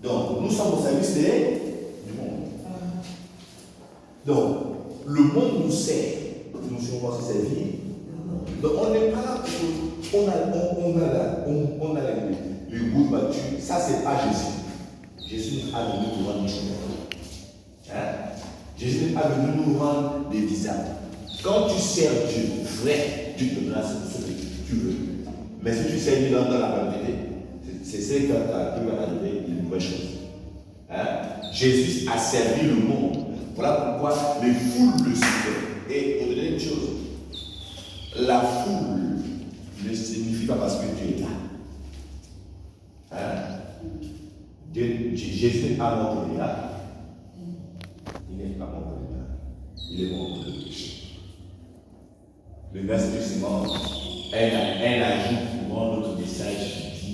Speaker 3: Donc, nous sommes au service du monde. Donc, le monde nous sert. Nous sommes aussi servir. Donc, on n'est pas là pour. On a les bouts battus. Ça, c'est pas Jésus. Jésus n'est pas venu nous rendre des choses. Jésus n'est pas venu nous rendre des visages. Quand tu sers Dieu, vrai, Dieu te donnera ce que tu veux. Mais si tu sers Dieu dans la vérité, c'est ce qui va t'arriver une bonne chose. Jésus a servi le monde. Voilà pourquoi les foules le suivaient. Et pour donner une chose, la foule ne signifie pas parce que Dieu est là. Jésus n'est pas mort pour les là. Il n'est pas mort pour les là. Il est mort pour le péché. Le verset justement, un ajout pour rendre notre message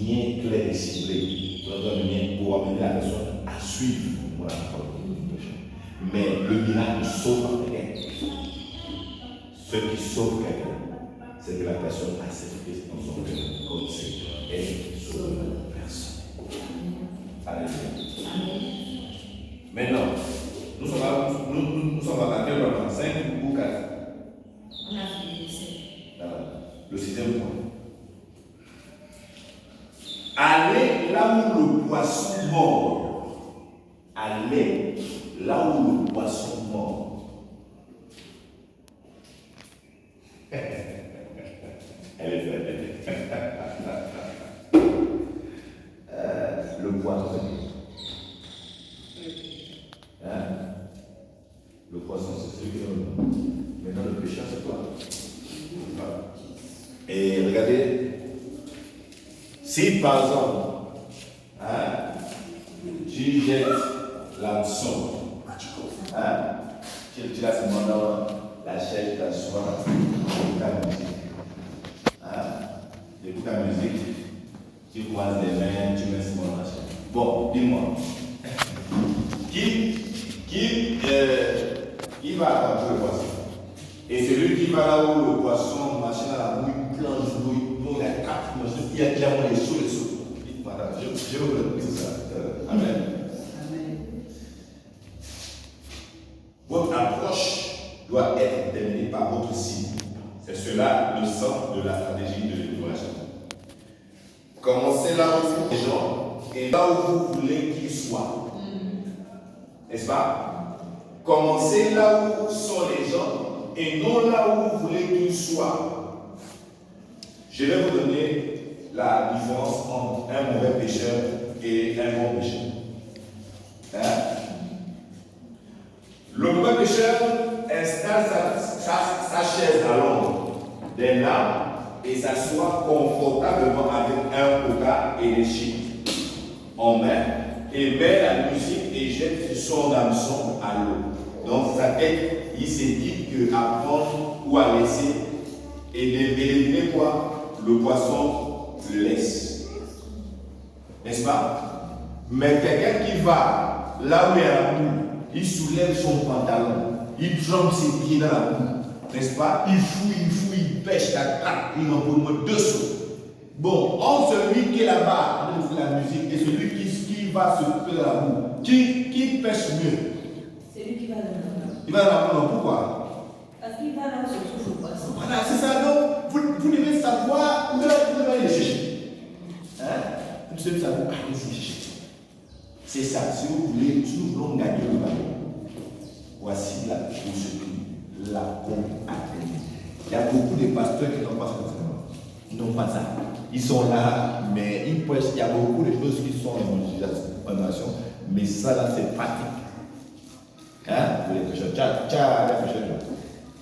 Speaker 3: bien clair et ciblé pour amener la personne à suivre la parole de Dieu. Mais le miracle ne sauve pas quelqu'un. Ce qui sauve quelqu'un, c'est que la personne accepte Christ dans son cœur comme Seigneur et sauveur personne. Alléluia. Maintenant, nous sommes à quel moment? 5 ou 4?
Speaker 4: On a fini le 7.
Speaker 3: Le 6e point. Allez là où le poisson mord. Allez là où le poisson mord. Elle est faite. Le poisson. Le poisson, c'est celui qui est. Maintenant, le pécheur, c'est quoi? Et regardez, si par exemple, tu jettes l'hameçon, tu laisses maintenant la chaise t'asseoir, écoute ta musique. Écoute ta musique, tu croises les mains, tu mets sur la chaise. Bon, dis-moi, qui va attraper le poisson? Et celui qui va là où le poisson, machin à la mouille, plonge l'eau, il y a 4 machines, il y a clairement les sauts. Dites-moi, je vous le dis ça. Amen. Votre approche doit être déterminée par votre cible. C'est cela le sens de la stratégie de l'éducation. Commencez là où sont les gens et là où vous voulez qu'ils soient. N'est-ce pas? Commencez là où sont les gens et non là où vous voulez qu'ils soient. Je vais vous donner la différence entre un mauvais pécheur et un bon pécheur. Le mauvais pécheur installe sa chaise à l'ombre des larmes et s'assoit confortablement avec un coca et des chips en main et met la musique et jette son hameçon à l'eau. Donc sa tête, il s'est dit qu'à prendre ou à laisser et d'éliminer quoi? Le poisson le laisse. N'est-ce pas? Mais quelqu'un qui va là où il y a la boue, il soulève son pantalon, il trempe ses pieds dans la boue, n'est-ce pas? Il fouille, il pêche, la trappe, il en peut dessous. Bon, entre celui qui est là-bas, en train de faire la musique, et celui qui va se couper dans la boue, qui pêche mieux?
Speaker 4: C'est lui qui va dans la boue.
Speaker 3: Il va dans la boue, pourquoi?
Speaker 4: Parce qu'il va là où se trouve le poisson.
Speaker 3: Voilà, c'est ça, donc vous devez savoir où vous devez aller chercher. Vous devez savoir où aller chercher. C'est ça, si nous voulons gagner le ballon, voici la procédure, la pompe à gagner. Il y a beaucoup de pasteurs qui n'ont pas ça. Ils n'ont pas ça. Ils sont là, mais il y a beaucoup de choses qui sont en nation, mais ça là c'est pratique. Pour les pécheurs. Tiens, les pécheurs.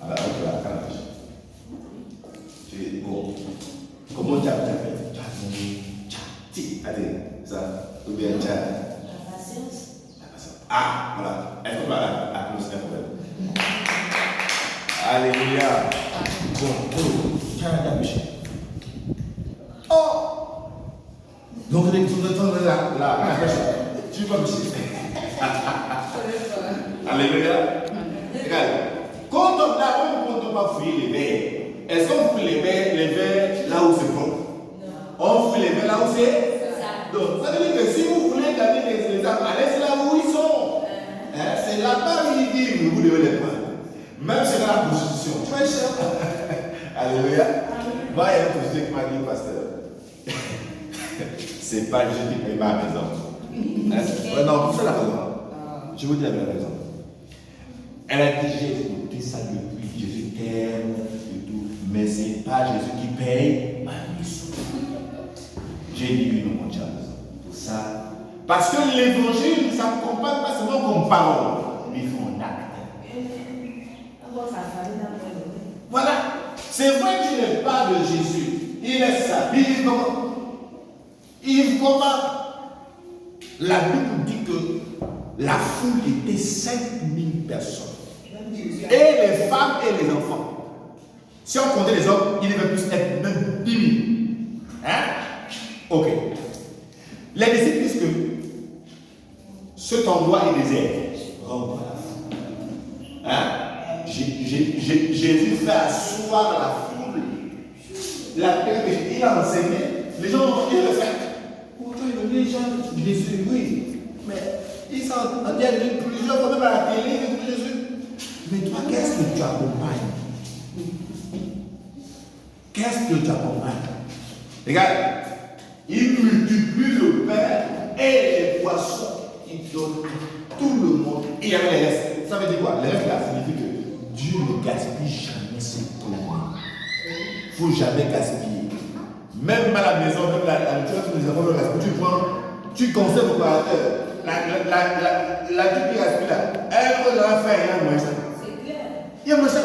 Speaker 3: Alors, ok, la pêche. Bon, comment tu as fait? Allez, ça, ou bien tiens.
Speaker 4: La patience.
Speaker 3: Ah, voilà. Est-ce que voilà, la cause, c'est un problème. Alléluia. Bon, tiens, la péché. Oh! Donc, tu entends la pêche. Tu vas me Alléluia. Regarde. Quand on ne peut pas fouiller les verres, est-ce qu'on fouille les verres là où c'est propre? On fouille les verres là où c'est? Donc, ça veut dire que si vous voulez gagner les âmes, allez là où ils sont. Hein? C'est là-bas où ils vivent, vous devez les prendre. Même si c'est dans la prostitution. Tu vois, cher. Alléluia. Moi, il y a un prostitué qui m'a dit, pasteur, c'est pas Jésus qui paye ma maison. Hein? Non, pour ça la raison. Je vous dis la raison. Elle a dit, j'ai écouté ça depuis, Jésus t'aime et tout, mais c'est pas Jésus qui paye ma maison. J'ai dit oui, non, mon Dieu, pour ça. Parce que l'évangile ne s'accompagne pas seulement comme parole, mais son acte. Voilà. C'est vrai que tu n'es pas de Jésus. Il est ça. Il vit comment? Il vit comment? La Bible dit que la foule était 5000 personnes. Et les femmes et les enfants. Si on comptait les hommes, il devait plus être même 10 000. Hein? Ok. Les disciples disent que cet endroit est désert. Renvoie la foule. Hein? Jésus fait asseoir la foule. Il a enseigné. Les gens ont dit le fait. Pourtant, les gens Jésus, oui. Mais ils sont en train de plusieurs fois même à la télé, Jésus. Mais toi, qu'est-ce que tu accompagnes? Qu'est-ce que tu accompagnes? Regarde, il multiplie le pain et les poissons. Il donne à tout le monde. Et il y avait les restes. Ça veut dire quoi? Les restes là signifie que Dieu ne gaspille jamais ses plans. Il ne faut jamais gaspiller. Même à la maison, même la nourriture, tu les enfants, tu prends, tu conserves au préparateur. La vie qui gaspille là, elle peut la faire, il y a moins ça. Il y a moins ça.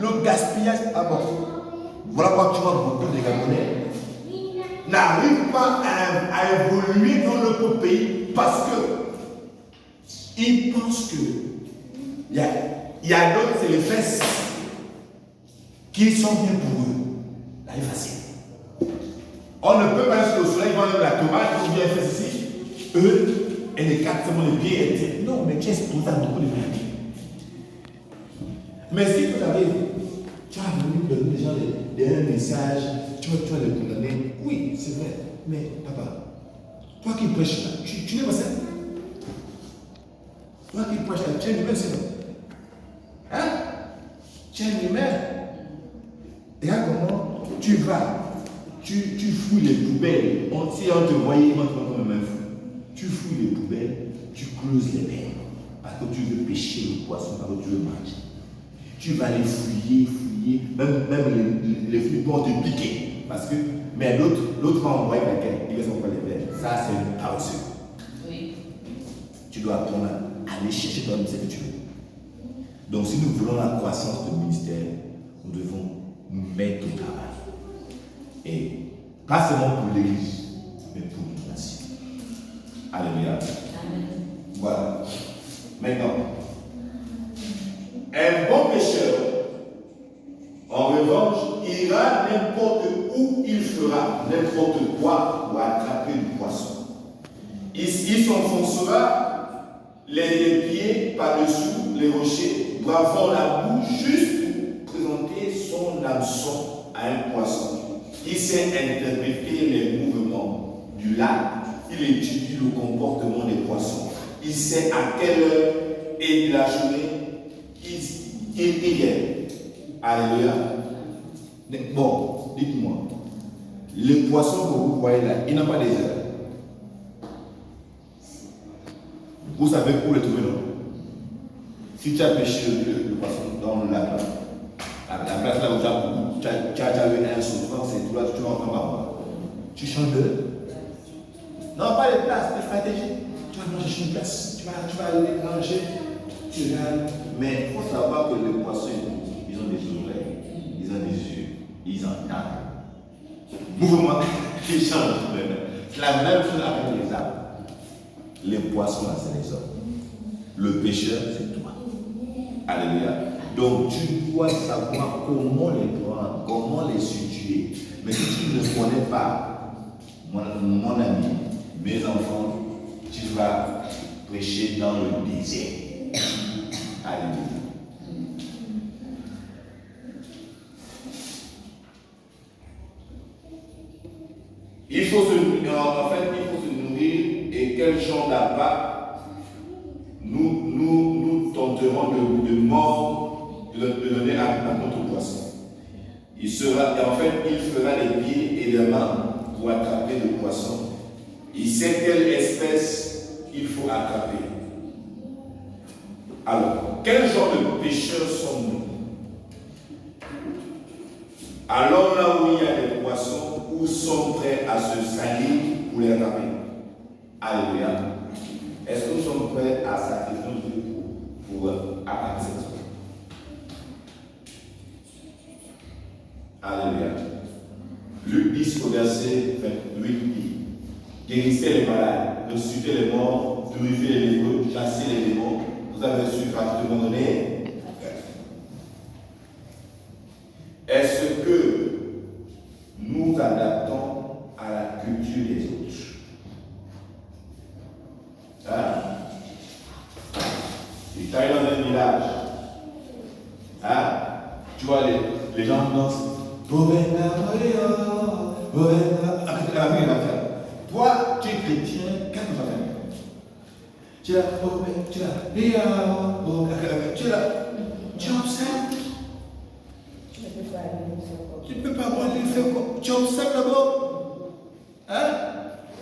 Speaker 3: Le gaspillage, ah bon. Voilà pourquoi tu vois beaucoup de Gabonais n'arrivent pas à évoluer dans notre pays parce que ils pensent que il y a d'autres, c'est les fesses qui sont bien pour eux. Là, il est facile. On ne peut pas aller sur le soleil, vendre la tomate, ou bien faire ici. Eux, et les quatre seulement les pieds étaient. Non, mais tu exposes à beaucoup de vie. Mais si tu arrives, tu as voulu donner déjà des messages, tu vas les condamner. Oui, c'est vrai. Mais papa, toi qui prêches là, tu n'es pas ça. Toi qui prêches là, tu es humain, c'est vrai. Hein? Tu es humain. Regarde comment tu vas. Tu fouilles les poubelles. Si on te voyait, on te voit comme un fou. Tu fouilles les poubelles, tu closes les verres. Parce que tu veux pêcher le poisson, parce que tu veux manger. Tu vas les fouiller. Même les fruits vont te piquer. Parce que, mais l'autre va envoyer quelqu'un, il va s'envoyer les verres. Ça, c'est paresseux. Oui. Tu dois apprendre à aller chercher toi-même ce que tu veux. Donc, si nous voulons la croissance du ministère, nous devons nous mettre au travail. Et pas seulement pour l'Église, mais pour la nation. Alléluia. Amen. Voilà. Maintenant, un bon pécheur, en revanche, ira n'importe où il fera n'importe quoi pour attraper du poisson. Il s'enfoncera les pieds par-dessous les rochers, bravant la boue juste pour présenter son hameçon à un poisson. Il sait interpréter les mouvements du lac. Il étudie le comportement des poissons. Il sait à quelle heure et de la journée il vient. Alléluia. Bon, dites-moi, les poissons que vous voyez là, ils n'ont pas des heures. Vous savez où les trouver, non? Si tu as pêché le poisson dans le lac, à la place là où tu as eu un saut, c'est tout là, tu vas entendre voir. Tu changes d'heure. Non, pas les places, les stratégies. Tu vas manger une place, tu vas aller manger, tu regardes. Mais il faut savoir que les poissons, ils ont des oreilles, ils ont des yeux, ils entendent. Mouvement, ils changent. C'est la même chose avec les arbres. Les poissons, là, c'est les hommes. Le pêcheur, c'est toi. Alléluia. Donc, tu dois savoir comment les prendre, comment les situer. Mais si tu ne connais pas, mon ami, mes enfants, tu vas prêcher dans le désert. Alléluia. Il faut se nourrir, et quel genre d'appât nous tenterons de mordre, de donner à notre poisson. Il fera les pieds et les mains pour attraper le poisson. Il sait quelle espèce il faut attraper. Alors, quel genre de pêcheurs sommes-nous? Allons là où il y a des poissons, où sont prêts à se salir pour les attraper. Alléluia. Est-ce que nous sommes prêts à sacrifier notre vie pour attraper cette chose? Alléluia. Luc 10 au verset 28 dit: guérissez les malades, ressuscitez les morts, purifiez les lépreux, chassez les démons. Vous avez reçu gratuitement donné. Est-ce que nous adaptons à la culture des autres? Hein? Tu es dans un village. Hein? Tu vois, les gens dansent. Toi, tu es chrétien, qu'est-ce que tu vas faire? Tu es là, tu observes. Tu ne peux pas voir les faire quoi? Tu observes d'abord. Hein?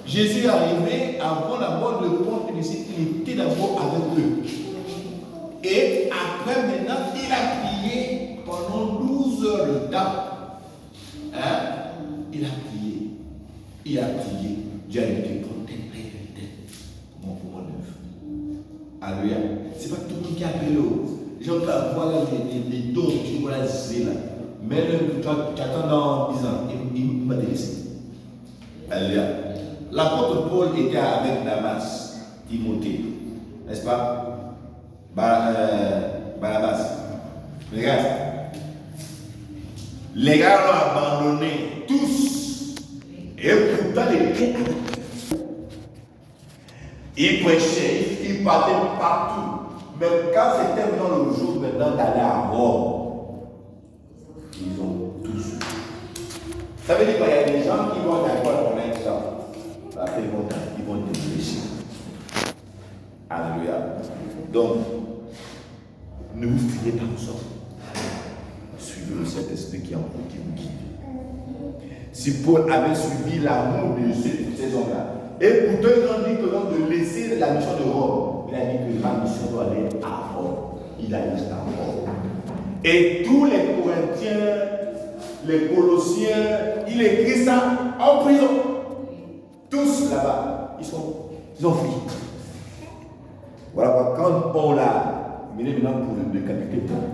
Speaker 3: Jésus est arrivé avant d'abord le pont de disciples, il était d'abord avec eux. Et après, maintenant, il a prié pendant 12 heures de temps. Hein? Il a prié. Il a prié. Dieu a dit comment neuf. Alléluia. Ce n'est pas tout le monde qui a appelé l'autre. Les gens peuvent voir les dons qui vont la zéla. Mais tu attends dans 10 ans, il m'a délaissé. Alléluia. L'apôtre Paul était avec Damas, Timothée, n'est-ce pas? Barnabas. Regarde. Les gars l'ont abandonné, tous. Et pourtant, les chrétiens, ils prêchaient, ils partaient partout. Mais quand c'était dans le jour maintenant d'aller à Rome, ils ont tous. Ça veut dire qu'il y a des gens qui vont d'accord pour l'exemple. Après, ils vont te blesser. Alléluia. Donc, ne vous fiez pas aux hommes. Suivez le Saint-Esprit qui est en vous, qui vous guide. Si Paul avait suivi l'amour de ces hommes-là, et pourtant ils ont dit que de laisser la mission de Rome, il a dit que ma mission doit aller à Rome. Il a dit à Rome. Et tous les Corinthiens, les Colossiens, il écrit ça en prison. Tous là-bas, ils ont fui. Voilà pourquoi quand Paul a mené maintenant pour le décapiter Paul,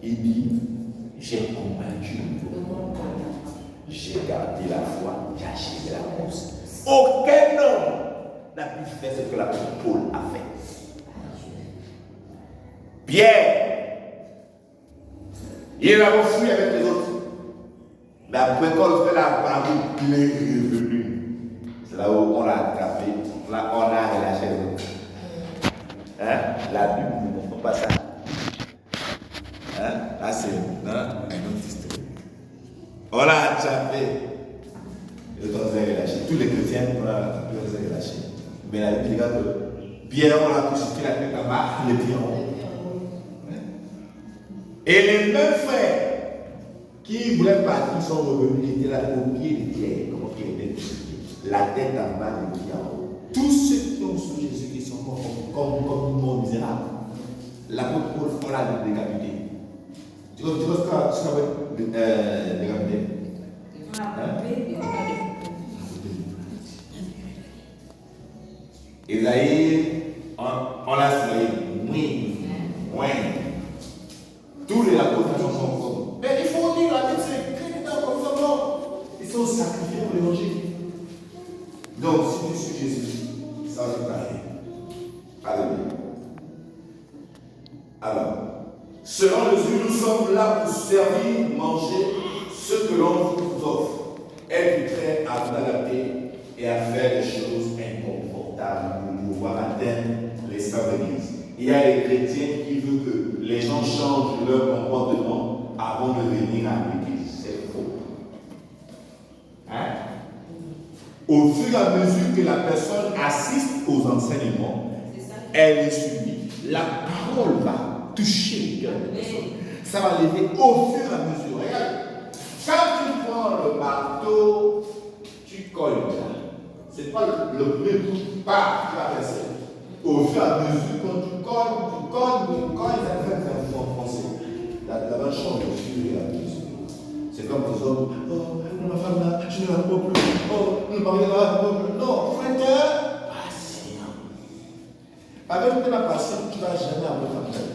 Speaker 3: il dit: j'ai combattu, j'ai gardé la foi, j'ai achevé la course. Aucun homme n'a pu faire ce que l'apôtre Paul a fait. Pierre, il a fui avec les autres. Mais après, quand on fait la parole, il est revenu. C'est là où on l'a attrapé, là on a relâché les autres. La Bible ne montre pas ça. Là, c'est un autre histoire. On l'a attrapé. Et on l'a relâché. Tous les chrétiens, on l'a attrapé, on les a relâchés. Mais la Bible dit que Pierre, on l'a crucifié la tête en bas, les pieds en haut. Et les mêmes frères qui voulaient partir sont revenus, qui étaient là au pied de Pierre, comment il était crucifié. La tête en bas, les pieds en haut. Tous ceux qui ont sous Jésus qui sont morts comme morts misérables. L'apôtre Paul, on l'a décapité. Tu vois ce qu'on veut décapiter? Esaïe, on l'a soigné. Oui. Tous les apôtres sont morts. Mais il faut dire la Bible, c'est écrit comme ça, non. Ils sont sacrifiés pour l'évangile. Donc, si tu suis Jésus, ça va t'arriver. Alléluia. Alors, selon Jésus, nous sommes là pour servir, manger ce que l'on vous offre. Être prêt à vous adapter et à faire des choses inconfortables pour pouvoir atteindre l'espace de l'Église. Il y a des chrétiens qui veulent que les gens changent leur comportement avant de venir à l'église. C'est faux. Hein? Au fur et à mesure que la personne assiste aux enseignements, elle est suivie. La parole va toucher le cœur de la personne. Ça va lever au fur et à mesure. Regarde, quand tu prends le marteau, tu colles. C'est pas le premier coup, tu vas passer. Au fur et à mesure, quand tu colles, ça fait un français. La main change au fur et à mesure. C'est comme les hommes, oh, ma femme là, je ne la vois plus. Oh, le mari là, non, frère, patient. Avec la patience, tu ne vas jamais avoir ta femme.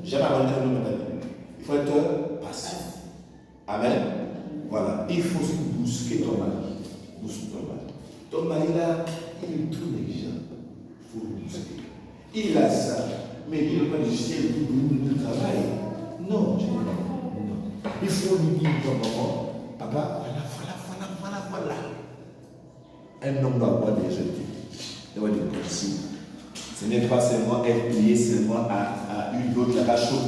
Speaker 3: Jamais avoir un homme d'amis. Il faut être patient. Amen. Voilà. Il faut bousquer ton mari. Bousquer ton mari. Ton mari là, il est tout négligent. Il faut le bousquer. Il a ça, mais il n'a pas de ciel pour travail. Non, je dis non. Il faut lui dire ton maman, papa, voilà. Un homme doit avoir des jetés. Il doit avoir des principes. Ce n'est pas seulement être plié seulement à une autre la chose.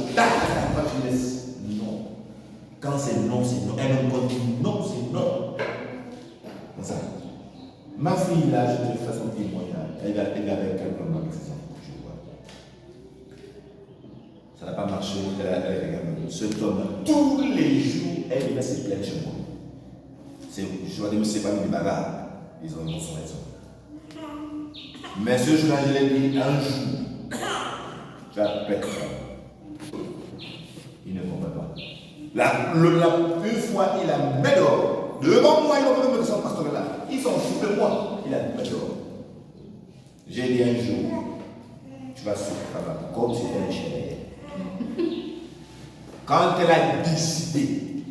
Speaker 3: Non. Quand c'est non, c'est non. Un homme quand dit non, c'est non. Comme ça. Ma fille là, je te fais son témoignage. Elle est avec quelqu'un qui fait ça. Je vois. Ça n'a pas marché. Cet homme, tous les jours, elle vient se plaindre chez moi. Je vais dire, c'est pas une bagarre. Ils ont son raison. Mais ce jour-là, je l'ai dit, un jour, tu vas perdre. Il ne comprend pas. Une fois, il a mis dehors. Devant moi, il a fait de son pasteur là. Ils s'en foutent de moi. Il a mis dehors. J'ai dit un jour, tu vas souffrir, papa, comme si c'était un chien. Quand elle a décidé,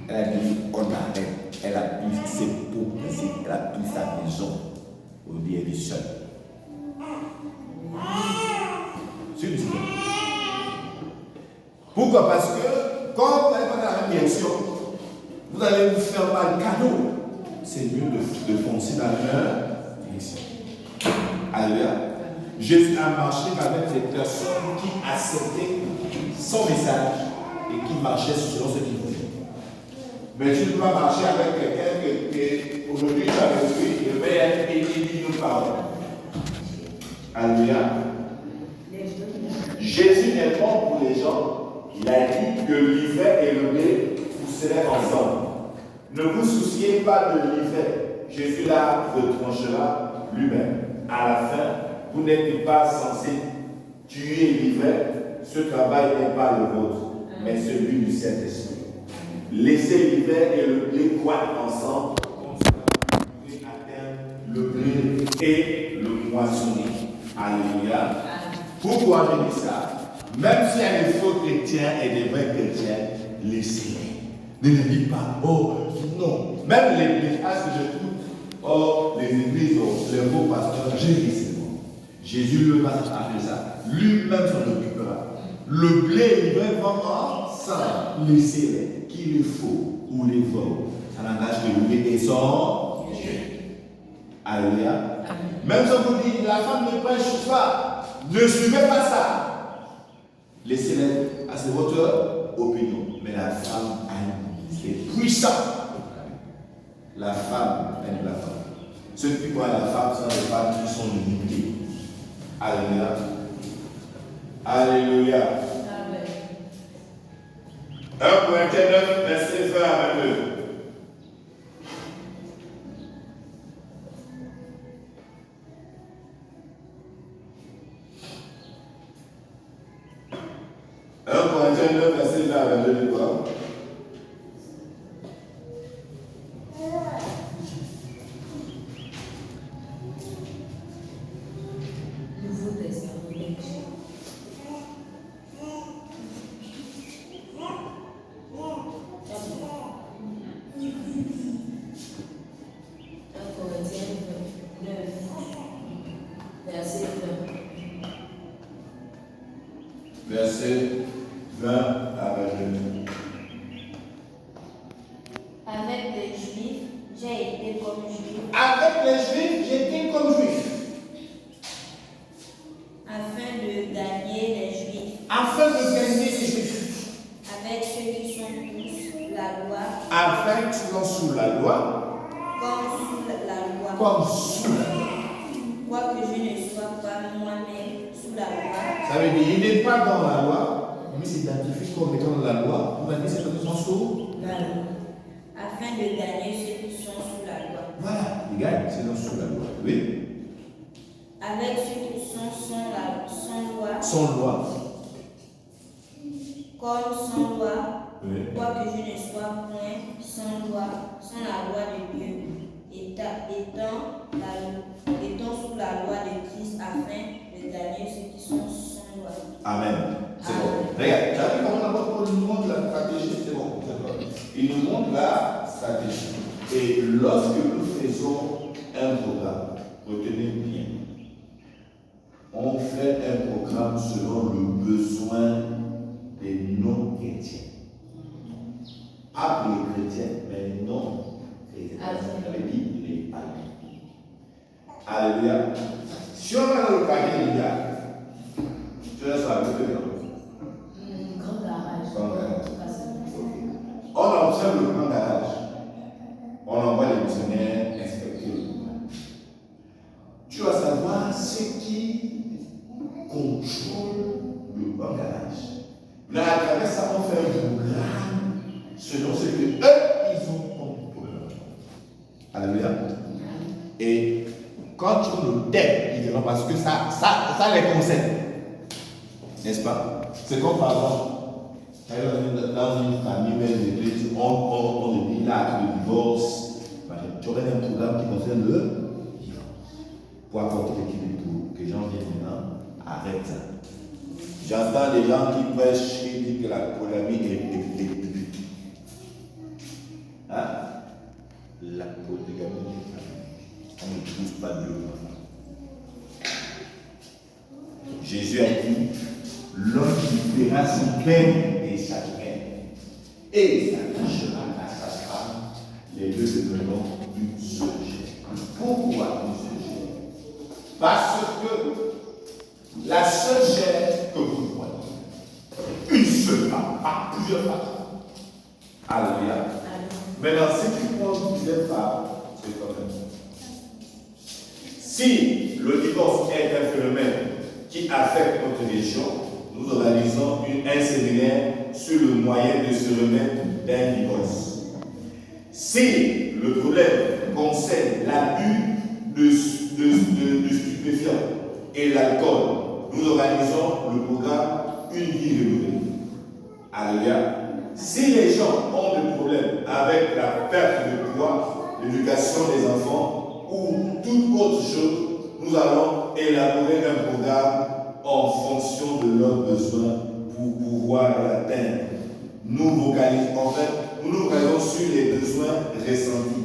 Speaker 3: elle a dit on arrête. Elle a pris ses pauvres, elle a pris sa maison. Au lieu de seul. Pourquoi? Parce que quand vous n'allez pas dans la direction, vous allez vous faire mal cadeau. C'est mieux de foncer dans leur direction. Alléluia. Jésus a marché avec des personnes qui acceptaient son message et qui marchaient selon ce qu'il voulait. Mais tu ne peux pas marcher avec quelqu'un que aujourd'hui tu as avec lui, il va être écrit une parole. Alléluia. Jésus est bon pour les gens. Il a dit que l'hiver et le blé pousseraient ensemble. Ne vous souciez pas de l'hiver. Jésus là le tranchera lui-même. À la fin, vous n'êtes pas censé tuer l'hiver. Ce travail n'est pas le vôtre, mais celui du Saint-Esprit. Laissez l'hiver et le blé croître ensemble, comme ça vous pouvez atteindre le blé et le moissonner. Alléluia. Pourquoi je dis ça? Même s'il y a des faux chrétiens et des vrais chrétiens, laissez-les. Ne les dites pas, oh, non. Même l'église, à ce que je trouve, oh, les églises, les beaux pasteurs, j'ai dit c'est bon. Jésus le va faire ça. Lui-même s'en occupera. Le blé et l'hiver vont ensemble. Laissez-les. Qu'il les faut ou les vaux. Ça n'engage que le blé et son Dieu. Alléluia. Même si on vous dit, la femme ne prêche pas, ne suivez pas ça. Laissez-les, c'est votre opinion. Mais la femme a une ministère puissant. La femme aime la femme. Ceux qui croient à la femme sont les femmes qui sont limitées. Alléluia. Alléluia. 1 Corinthiens 9, verset 20 à 22. Corinthiens 9, verset 20 à 22, quoi?
Speaker 4: Nouveau Testament.
Speaker 3: Verset 20 à 22.
Speaker 2: Avec les Juifs, j'ai été comme juif.
Speaker 3: Avec les Juifs, j'étais comme juif.
Speaker 2: Afin de gagner
Speaker 3: afin de gagner les Juifs.
Speaker 2: avec ceux qui sont sous la loi,
Speaker 3: Afin qu'ils soient sous la loi,
Speaker 2: comme sous la loi,
Speaker 3: comme sous la loi.
Speaker 2: quoique je ne sois pas moi-même sous la loi,
Speaker 3: Ça veut dire, il n'est pas dans la loi, mais s'identifie comme étant dans la loi. On va dire c'est qu'ils sont sous
Speaker 4: La loi.
Speaker 2: afin de gagner ceux qui sont sous la loi.
Speaker 3: Voilà, il gagne, c'est dans sous la loi. Oui.
Speaker 2: Avec ceux qui sont sans loi,
Speaker 3: Sans loi.
Speaker 2: comme sans loi,
Speaker 3: Oui.
Speaker 2: quoique je ne sois point sans loi, sans la loi de Dieu, étant sous la loi de Christ afin de gagner ceux qui sont sans loi.
Speaker 3: Amen. C'est bon. Regarde, tu as vu comment on nous montre la stratégie? C'est bon. Il nous montre la stratégie. Et lorsque nous faisons un programme, retenez bien, on fait un programme selon le besoin des non-chrétiens. Pas pour les chrétiens, mais non chrétiens. Ça veut dire les païens. Alléluia. Si on a le païen, il y a. Tu laisses la vie de
Speaker 4: Grand garage.
Speaker 3: Grand garage. On observe le grand garage. On envoie les missionnaires inspecter le grand. Tu vas savoir ce qui contrôle le grand garage. Là, à travers ça, on fait un programme selon ce que eux, ils ont comme programme. Alléluia. Et quand tu le t'aimes, évidemment, parce que ça les concerne. N'est-ce pas? C'est comme par exemple, dans une famille, dans une église, on dit là, le divorce. Tu aurais un programme qui concerne le divorce. Pour apporter l'équilibre, pour que les gens viennent maintenant, arrête ça. J'entends des gens qui prêchent et disent que la polygamie est biblique. Hein? La polygamie est biblique. On ne trouve pas de l'homme. Jésus a dit, l'homme qui fera son père et sa mère, et s'attachera à sa femme, les deux deviendront une seule chair. Pourquoi une seule chair? Parce que la seule chair que vous voyez, une seule femme, pas plusieurs femmes. Alléluia. Maintenant, si tu prends plusieurs femmes, c'est quand même. Si le divorce est un phénomène qui affecte notre région, nous organisons un séminaire sur le moyen de se remettre d'un divorce. Si le problème concerne l'abus de stupéfiants et l'alcool, nous organisons le programme Une vie renouvelée. Alléluia. Si les gens ont des problèmes avec la perte de poids, l'éducation des enfants ou toute autre chose, nous allons élaborer un programme en fonction de leurs besoins pour pouvoir l'atteindre. Nous nous focalisons sur les besoins ressentis.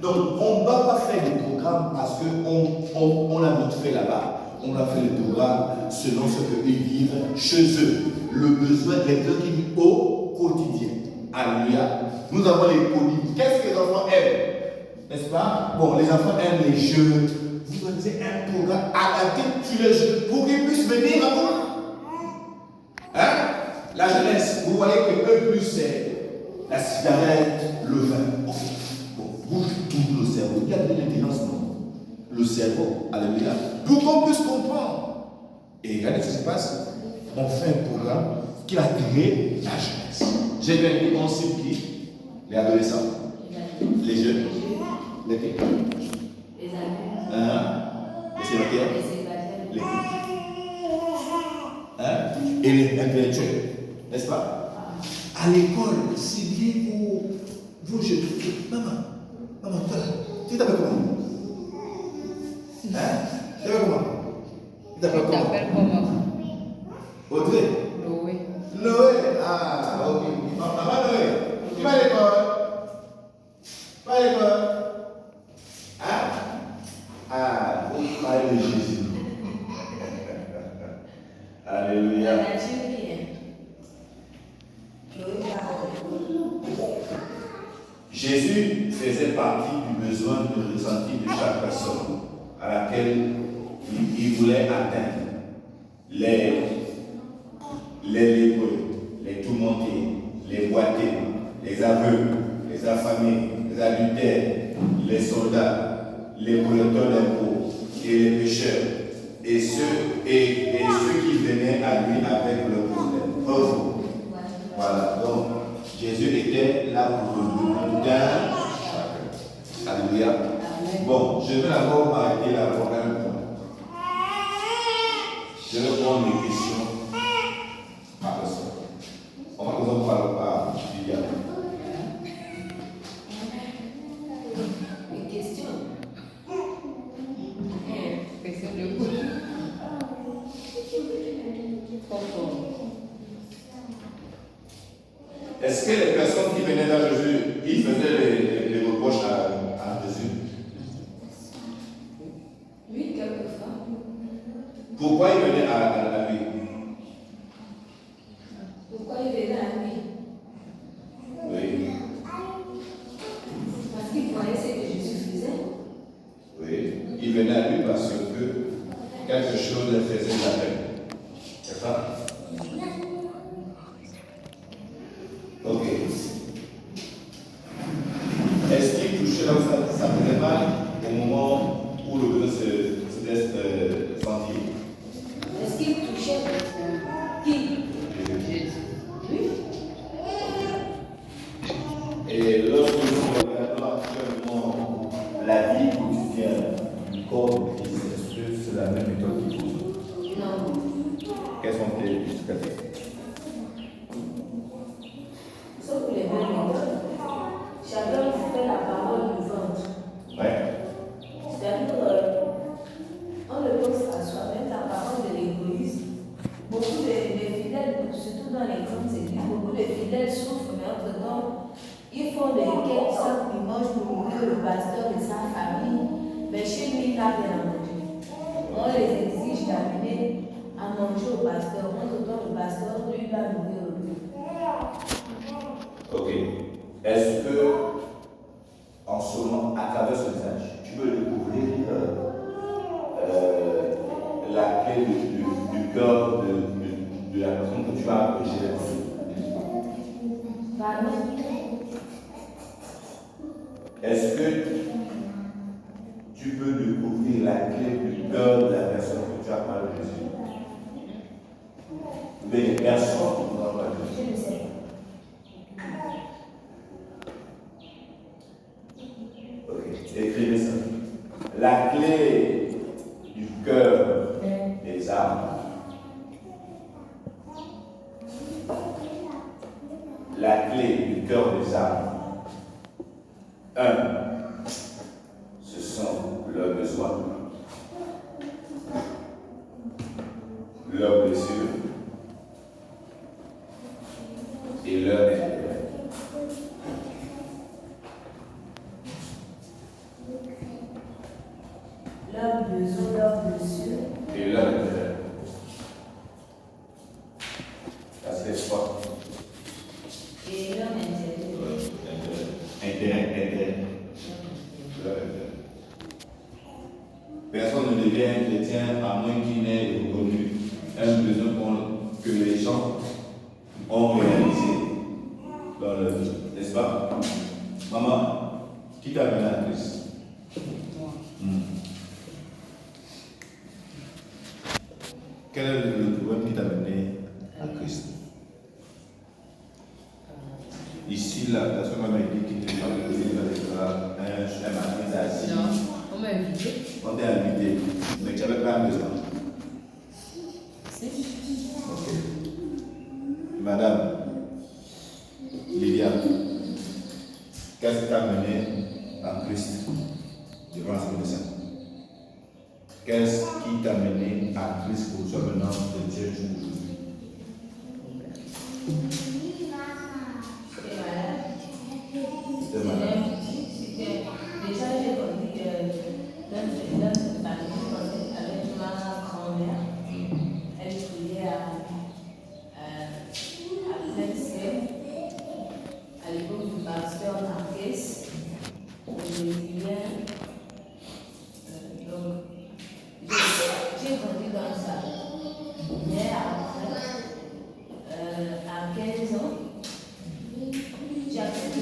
Speaker 3: Donc, on ne va pas faire des programmes parce qu'on a notre fait là-bas. On a fait les programmes selon ce qu'ils vivent chez eux. Le besoin, les besoins qu'ils vivent au quotidien. Alléluia. Nous avons les communes. Qu'est-ce que les enfants aiment? N'est-ce pas? Bon, les enfants aiment les jeux. Vous organisez un programme adapté sur les jeux pour qu'ils puissent venir à vous. Hein? La jeunesse, vous voyez que eux plus c'est la cigarette, le vin. Bon, bouge tout le cerveau. Il y a de l'intelligence, non? Le cerveau, alléluia, pour qu'on puisse comprendre. Et regardez ce qui se passe. On fait un programme qui va créer la jeunesse. J'ai bien dit, on cible qui? Les adolescents, les jeunes, les filles,
Speaker 4: Les adultes.
Speaker 3: les célibataires,
Speaker 4: Les célibataires.
Speaker 3: les filles, et les intellectuels, n'est-ce pas? À l'école, c'est bien pour vous jeunes. Maman, toi là, tu t'appelles comment? Tu t'appelles comment? Audrey? Noé. Ah, ok. Maman Noé, tu vas à l'école? Pas à l'école? Vous parlez de Jésus. Alléluia. Jésus faisait partie du besoin de ressenti de chaque personne à laquelle il voulait atteindre. les aveugles, les affamés, les adultères, les soldats, les collecteurs d'impôts et les pécheurs, et ceux qui venaient à lui avec leurs problèmes. Voilà, donc Jésus était là pour le bien chacun. Alléluia. Bon, je vais d'abord m'arrêter là pour un point. Je vais prendre mes questions après ça. On va commencer par Liliane.
Speaker 4: Une question. Question de coup.
Speaker 3: Est-ce que les personnes qui venaient vers Jésus, ils faisaient les reproches à Jésus?
Speaker 4: Oui, quelquefois.
Speaker 3: Pourquoi ils venaient à lui?
Speaker 4: Pourquoi il venait à lui?
Speaker 3: Oui.
Speaker 4: Parce qu'il voyait ce que Jésus faisait.
Speaker 3: Oui. Ils venaient à lui parce que quelque chose les faisait de la peine. C'est ça? Ok. Est-ce qu'il touchait là où ça faisait mal au moment où le besoin se laisse sentir?
Speaker 4: Est-ce qu'il touchait qui?
Speaker 3: Jésus.
Speaker 4: Oui.
Speaker 3: Et lorsque nous regardons actuellement la vie quotidienne du corps de Christ, est-ce que c'est la même méthode qu'il faut?
Speaker 4: Non.
Speaker 3: Quelles sont tes justificatifs?
Speaker 4: Sauf les mêmes méthodes. Chacun fait la parole vivante.
Speaker 3: Ouais.
Speaker 4: C'est-à-dire, on le pose à soi-même la parole de l'égoïsme. Beaucoup de fidèles, surtout dans les grandes églises, beaucoup de fidèles souffrent, mais entre-temps, ils font des quêtes simples, ils mangent pour nourrir le pasteur et sa famille, mais chez lui, il n'a rien à manger. On les exige d'amener à manger au pasteur, entre-temps, le pasteur, lui, va nourrir le peuple.
Speaker 3: Ok. Est-ce que, en ce moment, à travers ce message, tu veux découvrir la clé du cœur de la personne que tu vas approcher?
Speaker 4: Pardon?
Speaker 3: Est-ce que tu peux découvrir la clé du cœur de la personne que tu as parlé de Jésus? Mais les personnes qui nous ont parlé de Jésus.
Speaker 4: Je ne sais pas.
Speaker 3: Ok, écrivez ça. La clé du cœur des âmes. La clé du cœur des âmes. 1. Ce sont leurs besoins, leurs blessures et leurs intérêts.
Speaker 4: Leurs besoins, leurs blessures.
Speaker 3: Et leurs intérêts. Ça c'est quoi?
Speaker 4: Et leurs intérêts.
Speaker 3: Intérêt. Personne ne devient chrétien à moins qu'il n'ait reconnu un besoin que les gens ont réalisé dans leur vie, n'est-ce pas? Maman, qui t'a amené à Christ? Quel est le problème qui t'a amené à Christ? Ici, la personne m'a dit qu'il était dans le un matin assis.
Speaker 4: Non, on m'a invité.
Speaker 3: On t'a invité, mais tu n'avais pas besoin.
Speaker 4: Si.
Speaker 3: Ok. Madame Liliane, qu'est-ce qui t'a mené à Christ durant ce médecin? Qu'est-ce qui t'a mené à Christ pour ce maintenant de Dieu aujourd'hui?
Speaker 4: C'était malade. Déjà, j'ai connu dans cette famille avec ma grand-mère. Elle priait à plein ciel. À l'époque du pasteur Marquez, le Brésilien. Donc, j'ai grandi dans ça. Mais après, à 15 ans, j'ai accepté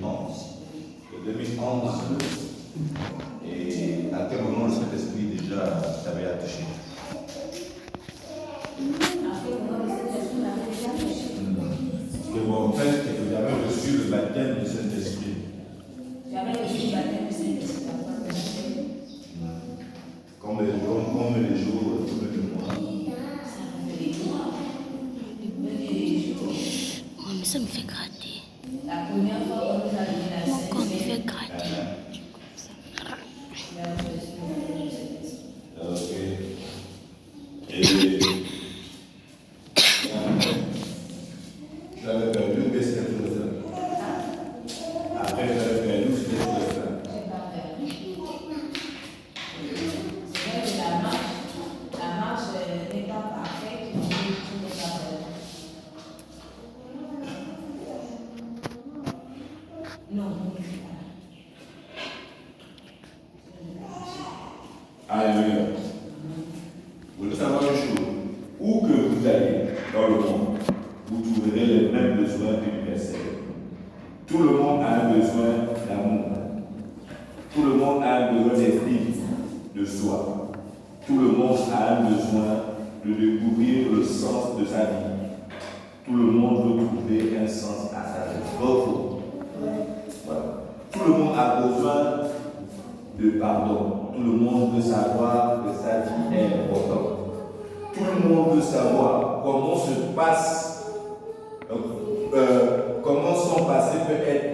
Speaker 3: 2011. De 2011, et à quel moment le Saint-Esprit déjà t'avait attaché? Que mon père, que tu avais reçu le baptême du Saint-Esprit.
Speaker 4: J'avais reçu le baptême du Saint-Esprit.
Speaker 3: Combien de jours, combien de mois?
Speaker 2: Oh, mais ça me fait gratter.
Speaker 4: La première fois qu'on nous a donné la
Speaker 2: Mon corps me
Speaker 4: Sainte-Esprit,
Speaker 2: fait gratter.
Speaker 3: Ok. Et tu avais perdu ou bien c'était tout le temps? Après, tu avais perdu ou c'était tout le temps?
Speaker 4: j'ai pas perdu. C'est vrai que la marche n'est pas parfaite, mais tout n'est pas perdu. Non,
Speaker 3: Alléluia. Vous voulez savoir une chose? Où que vous allez dans le monde, vous trouverez les mêmes besoins universels. Tout le monde a un besoin d'amour. Tout le monde a un besoin d'estime de soi. Tout le monde a un besoin de découvrir le sens de sa vie. Tout le monde veut trouver un sens à sa vie. Voilà. Tout le monde a besoin de pardon. Tout le monde veut savoir que sa vie est importante. Tout le monde veut savoir comment se passe, comment son passé peut être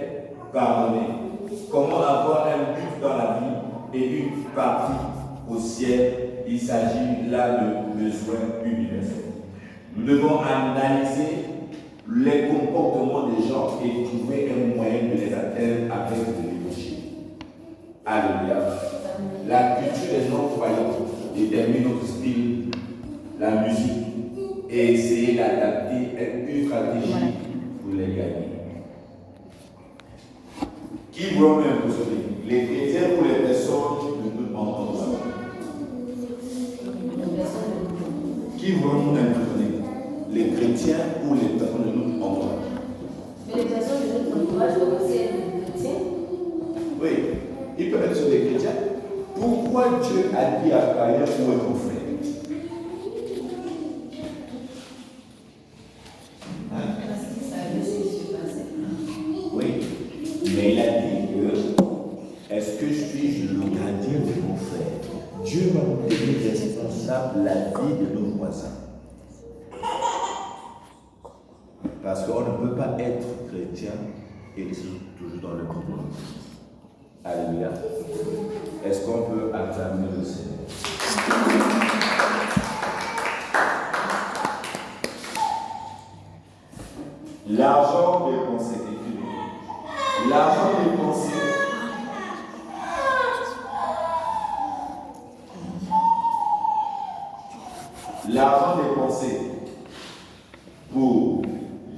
Speaker 3: pardonné, comment avoir un but dans la vie et une partie au ciel. Il s'agit là de besoins universels. Nous devons analyser les comportements des gens et trouver un moyen de les atteindre avec de l'énergie. Alléluia. La culture des non-croyants détermine notre style, la musique, et essayer d'adapter une stratégie pour les gagner. Qui vont m'impressionner? Les chrétiens ou les personnes de notre entourage? Qui vont nous impressionner? Les chrétiens ou les personnes de notre entourage?
Speaker 4: mais les personnes de notre entourage doivent aussi être des chrétiens.
Speaker 3: Oui, ils peuvent être sur des chrétiens. Pourquoi Dieu a dit à Caïn où est ton frère?
Speaker 4: Parce qu'il savait ce qui se passait.
Speaker 3: Oui, mais il a dit que est-ce que je suis le gardien de mon frère? Dieu m'a donné responsable la vie de nos voisins. Parce qu'on ne peut pas être chrétien et rester toujours dans le monde. Alléluia. Est-ce qu'on peut acclamer le Seigneur? L'argent dépensé, l'argent dépensé, l'argent dépensé pour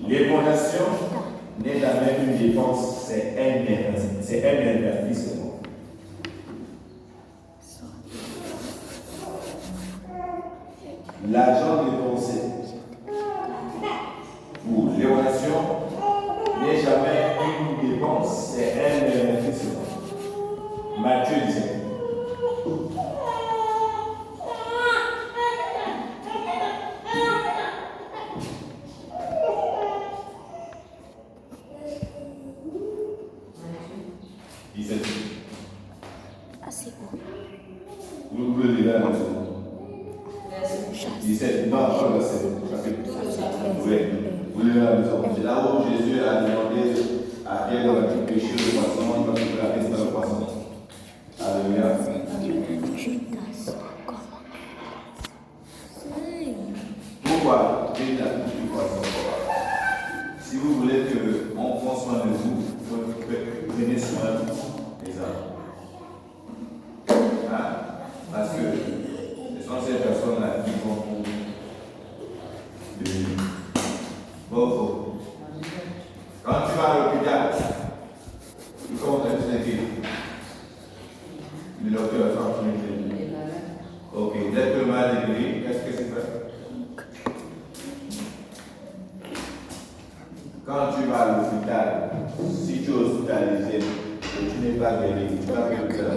Speaker 3: l'évaluation n'est jamais une dépense, c'est un investissement. L'argent dépensé pour l'évaluation n'est jamais une dépense, c'est un investissement. Matthieu 17.
Speaker 2: Ah, c'est bon.
Speaker 3: Vous pouvez lire la maison. 17. Non, pas le verset. Oui, vous lirez la maison. C'est là où Jésus a demandé à Pierre de pêcher le poisson, parce qu'il a resté le poisson. Alléluia. Pourquoi Dieu a touché le poisson? Si vous voulez qu'on prenne soin de vous, prenez soin des arbres. Hein? Parce que ce sont ces personnes-là qui vont de beaucoup. Quand tu vas à l'hôpital, tu comptes un séquille. Le docteur s'en fout. Ok, dès que le malade est guéri, qu'est-ce que c'est fait? quand tu vas à l'hôpital, si tu es hospitalisé et tu n'es pas guéri, tu vas payer le cœur.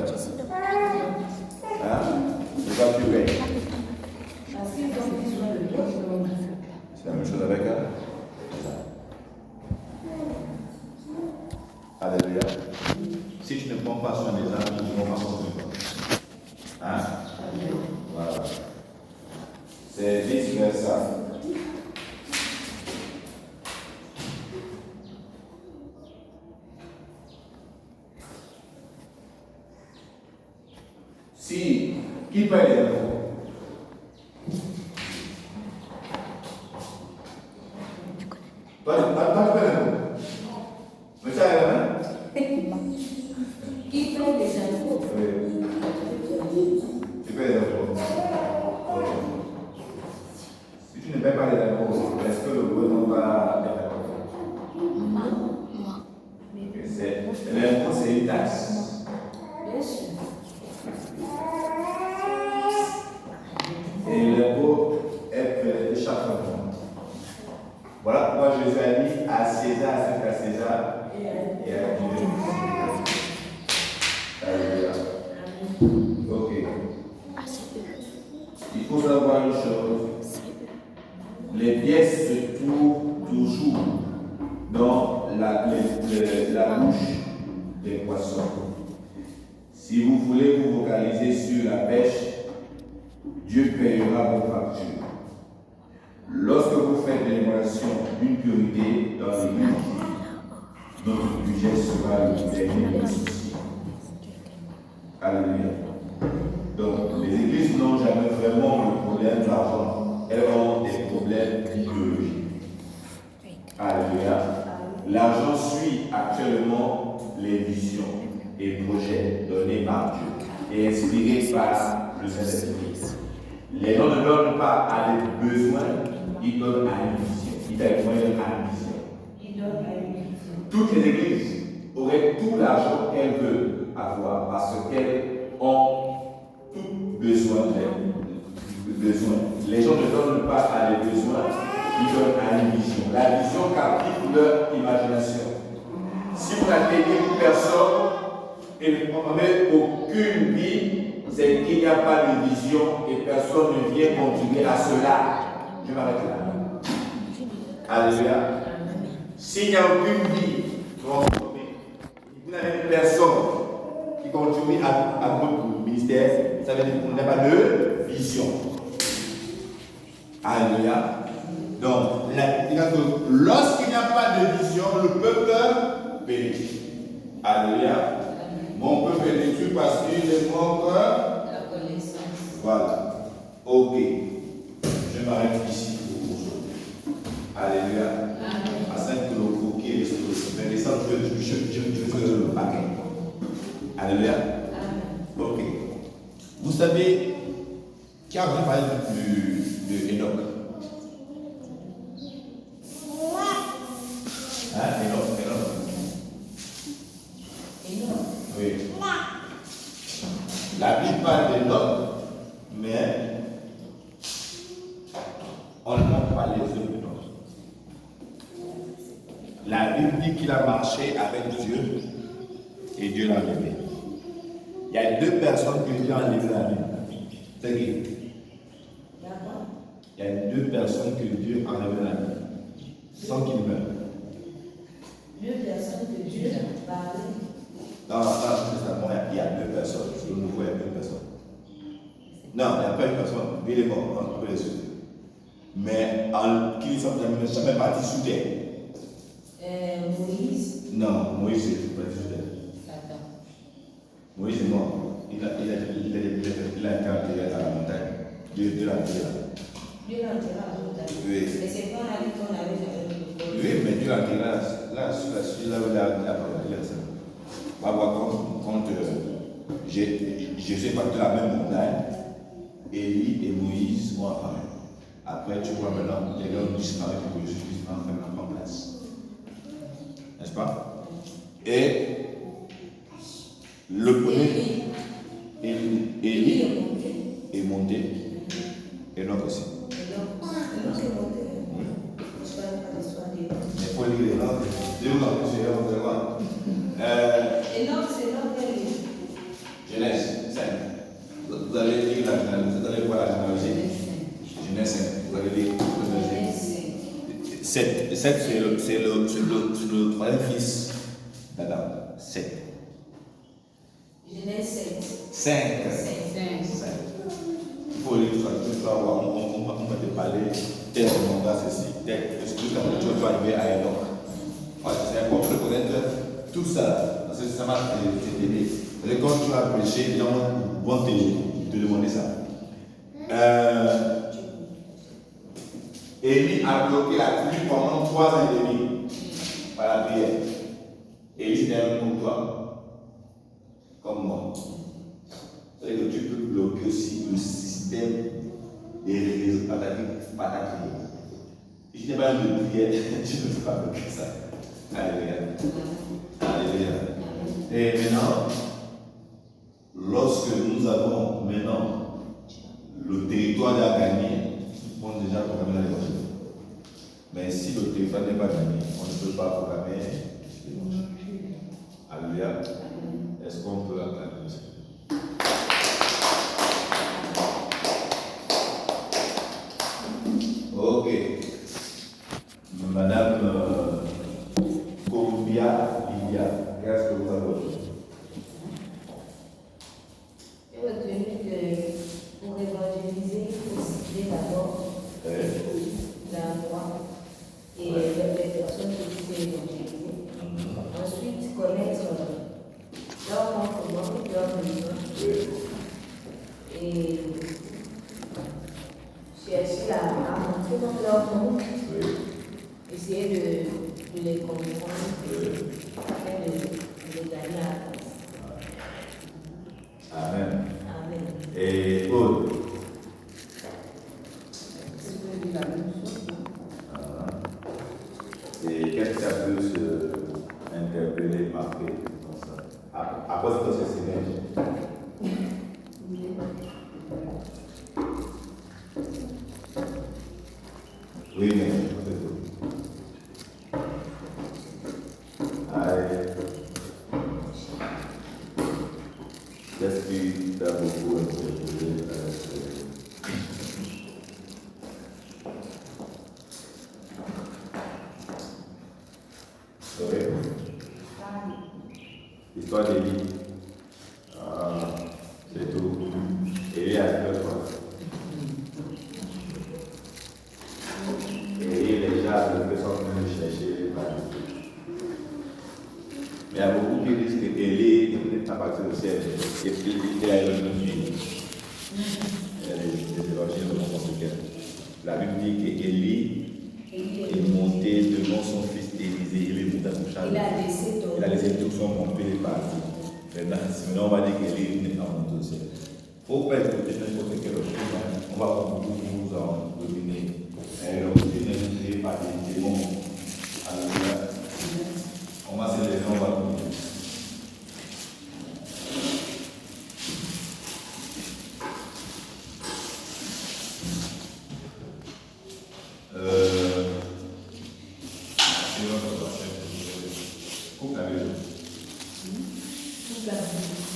Speaker 3: Hein? Tu vas plus payer.
Speaker 4: Parce qu'ils ont besoin de toi.
Speaker 3: C'est la même chose avec elle. Alléluia. Si tu ne prends pas soin des âmes, ils ne vont pas s'en toi. Hein? Voilà. C'est vice-versa. Si, qui paye les impôts? Toi, tu payes les impôts. Mais ça, elle a
Speaker 4: Qui paye les impôts?
Speaker 3: Oui. Tu payes les impôts. Si tu ne payes pas les impôts, est-ce que le gouvernement va faire l'impôt, c'est une taxe.
Speaker 4: Bien sûr.
Speaker 3: Et l'impôt est prélevé chaque mois. Voilà pourquoi Jésus a dit à César ce qu'à César et à Dieu. Alléluia. Ok. Il faut savoir une chose. Les pièces se trouvent toujours dans la bouche des poissons. Si vous voulez vous focaliser sur la pêche, Dieu payera vos factures. Lorsque vous faites l'élévation d'une priorité dans l'église, notre budget sera le dernier des soucis. Alléluia. Donc, les églises n'ont jamais vraiment le problème d'argent. Elles ont des problèmes idéologiques. Alléluia. L'argent suit actuellement les visions et projets donnés par Dieu et inspirés par le Saint-Esprit. Les gens ne donnent pas à des besoins, ils donnent à une vision. Ils donnent à une vision. Toutes les églises auraient tout l'argent qu'elles veulent avoir parce qu'elles ont tout besoin. Les gens ne donnent pas à des besoins, ils donnent à une vision. La vision captive leur imagination. Si vous n'atteignez personne et ne prenez aucune vie, c'est qu'il n'y a pas de vision et personne ne vient contribuer à cela. Je m'arrête là. Alléluia. S'il n'y a aucune vie transformée, vous n'avez personne qui contribue à votre ministère, ça veut dire qu'on n'a pas de vision. Alléluia. Donc, lorsqu'il n'y a pas de vision, le peuple périt. Alléluia. Mon peuple est détruit parce qu'il manque la connaissance. Voilà. Ok. Je m'arrête ici pour aujourd'hui. Alléluia. Afin que le coquet je veux le paquet. Alléluia. Ok. Vous savez qui a vraiment parlé de Enoch? Hein, Enoch. Oui. La Bible parle d'Enoch, mais on ne montre pas les œuvres d'Enoch. La Bible dit qu'il a marché avec Dieu et Dieu l'a enlevé. Il y a deux personnes que Dieu a enlevées dans la Bible. C'est qui? Il y a deux personnes que Dieu a enlevées dans la Bible sans qu'ils meurent.
Speaker 4: Deux personnes que Dieu a parlé.
Speaker 3: Non, il y a deux personnes. Sur le nouveau, il y a deux personnes. Non, il n'y a pas une personne. Il est mort, on peut les sauter. Mais qui ne sont jamais partis sous terre.
Speaker 4: Moïse.
Speaker 3: Non, Moïse est parti sous terre.
Speaker 4: Attends.
Speaker 3: Moïse est mort. Il a été enterré à la montagne. Dieu l'a enterré là.
Speaker 4: Dieu l'a enterré à la montagne.
Speaker 3: Oui.
Speaker 4: Mais c'est quand on a dit qu'on avait jamais le corps.
Speaker 3: Oui, mais Dieu l'a enterré là, sur là où il a ça. On va voir quand Jésus est parti de la même montagne, Élie et Moïse sont apparus. Après, tu vois maintenant, les gars ont disparu pour que Jésus puisse faire notre place. N'est-ce pas? Et le premier, Élie est monté. Et Enoch aussi.
Speaker 4: Enoch est monté. Je ne connais pas l'histoire d'Enoch.
Speaker 3: Mais il faut lire les Je vous en prie, c'est vous allez voir.
Speaker 4: Et non, c'est dans quel livre?
Speaker 3: Genèse 5. Vous allez lire vous allez voir la généalogie. Genèse 5. Vous allez lire. 7. 7, c'est le troisième fils d'Adam. 7.
Speaker 4: Genèse 7.
Speaker 3: 5.
Speaker 4: 5.
Speaker 3: Il faut lire tout ça. On va te parler tel mandat, ceci, tel. Est-ce que tu vas arriver à Enoch? C'est important de connaître tout ça. Parce que ça m'a fait aider. Et quand tu vas prêcher, les gens vont te demander ça. Élie a bloqué la pluie pendant 3 ans et demi par la prière. Élie, c'était un comme toi, comme moi. C'est-à-dire que tu peux bloquer aussi le système des réseaux par ta prière. Si tu n'es pas un de prière, tu ne peux pas bloquer ça. Alléluia. Alléluia. Et maintenant, lorsque nous avons maintenant le territoire à gagner, on déjà programmé la l'évangile. Mais si le territoire n'est pas gagné, on ne peut pas programmer l'évangile. Alléluia. Est-ce qu'on peut acclamer ça? Ok. Madame Columbia Lydia, qu'est-ce que vous avez dit?
Speaker 4: J'ai retenu que pour évangéliser, il faut cibler d'abord l'endroit et les personnes qui peuvent évangéliser. Ensuite, connaître leur comportement, leur besoin. Et chercher à rentrer dans leur monde. Essayer de les comprendre afin de les gagner à la place.
Speaker 3: Amen.
Speaker 4: Amen.
Speaker 3: Et Paul. Et qu'est-ce que ça peut se interpeller, marquer comme ça? Après, c'est ce Seigneur. Oui, mais c'est tout. Allez. Qu'est-ce qui t'a beaucoup interpellé à oui. Histoire d'Élie. C'est tout. Élie a fait quoi? Et déjà, de personnes venaient chercher par mais il y a beaucoup qui disent que Élie n'est pas parti au ciel, qu'il a une vie. Il y a des évangiles de mon compliqués. La Bible dit qu'Élie est monté devant son fils Élisée, il est monté à son chariot. Il a laissé tout son mon père parti. Maintenant, on va dire qu'Élie n'est pas monté au ciel. Il ne faut pas être n'importe quelle chose. On va beaucoup vous en dominer. Et le but n'est pas des démons. Alléluia. On va se lever, on va prier. Coupe la maison.
Speaker 4: Coupe la maison.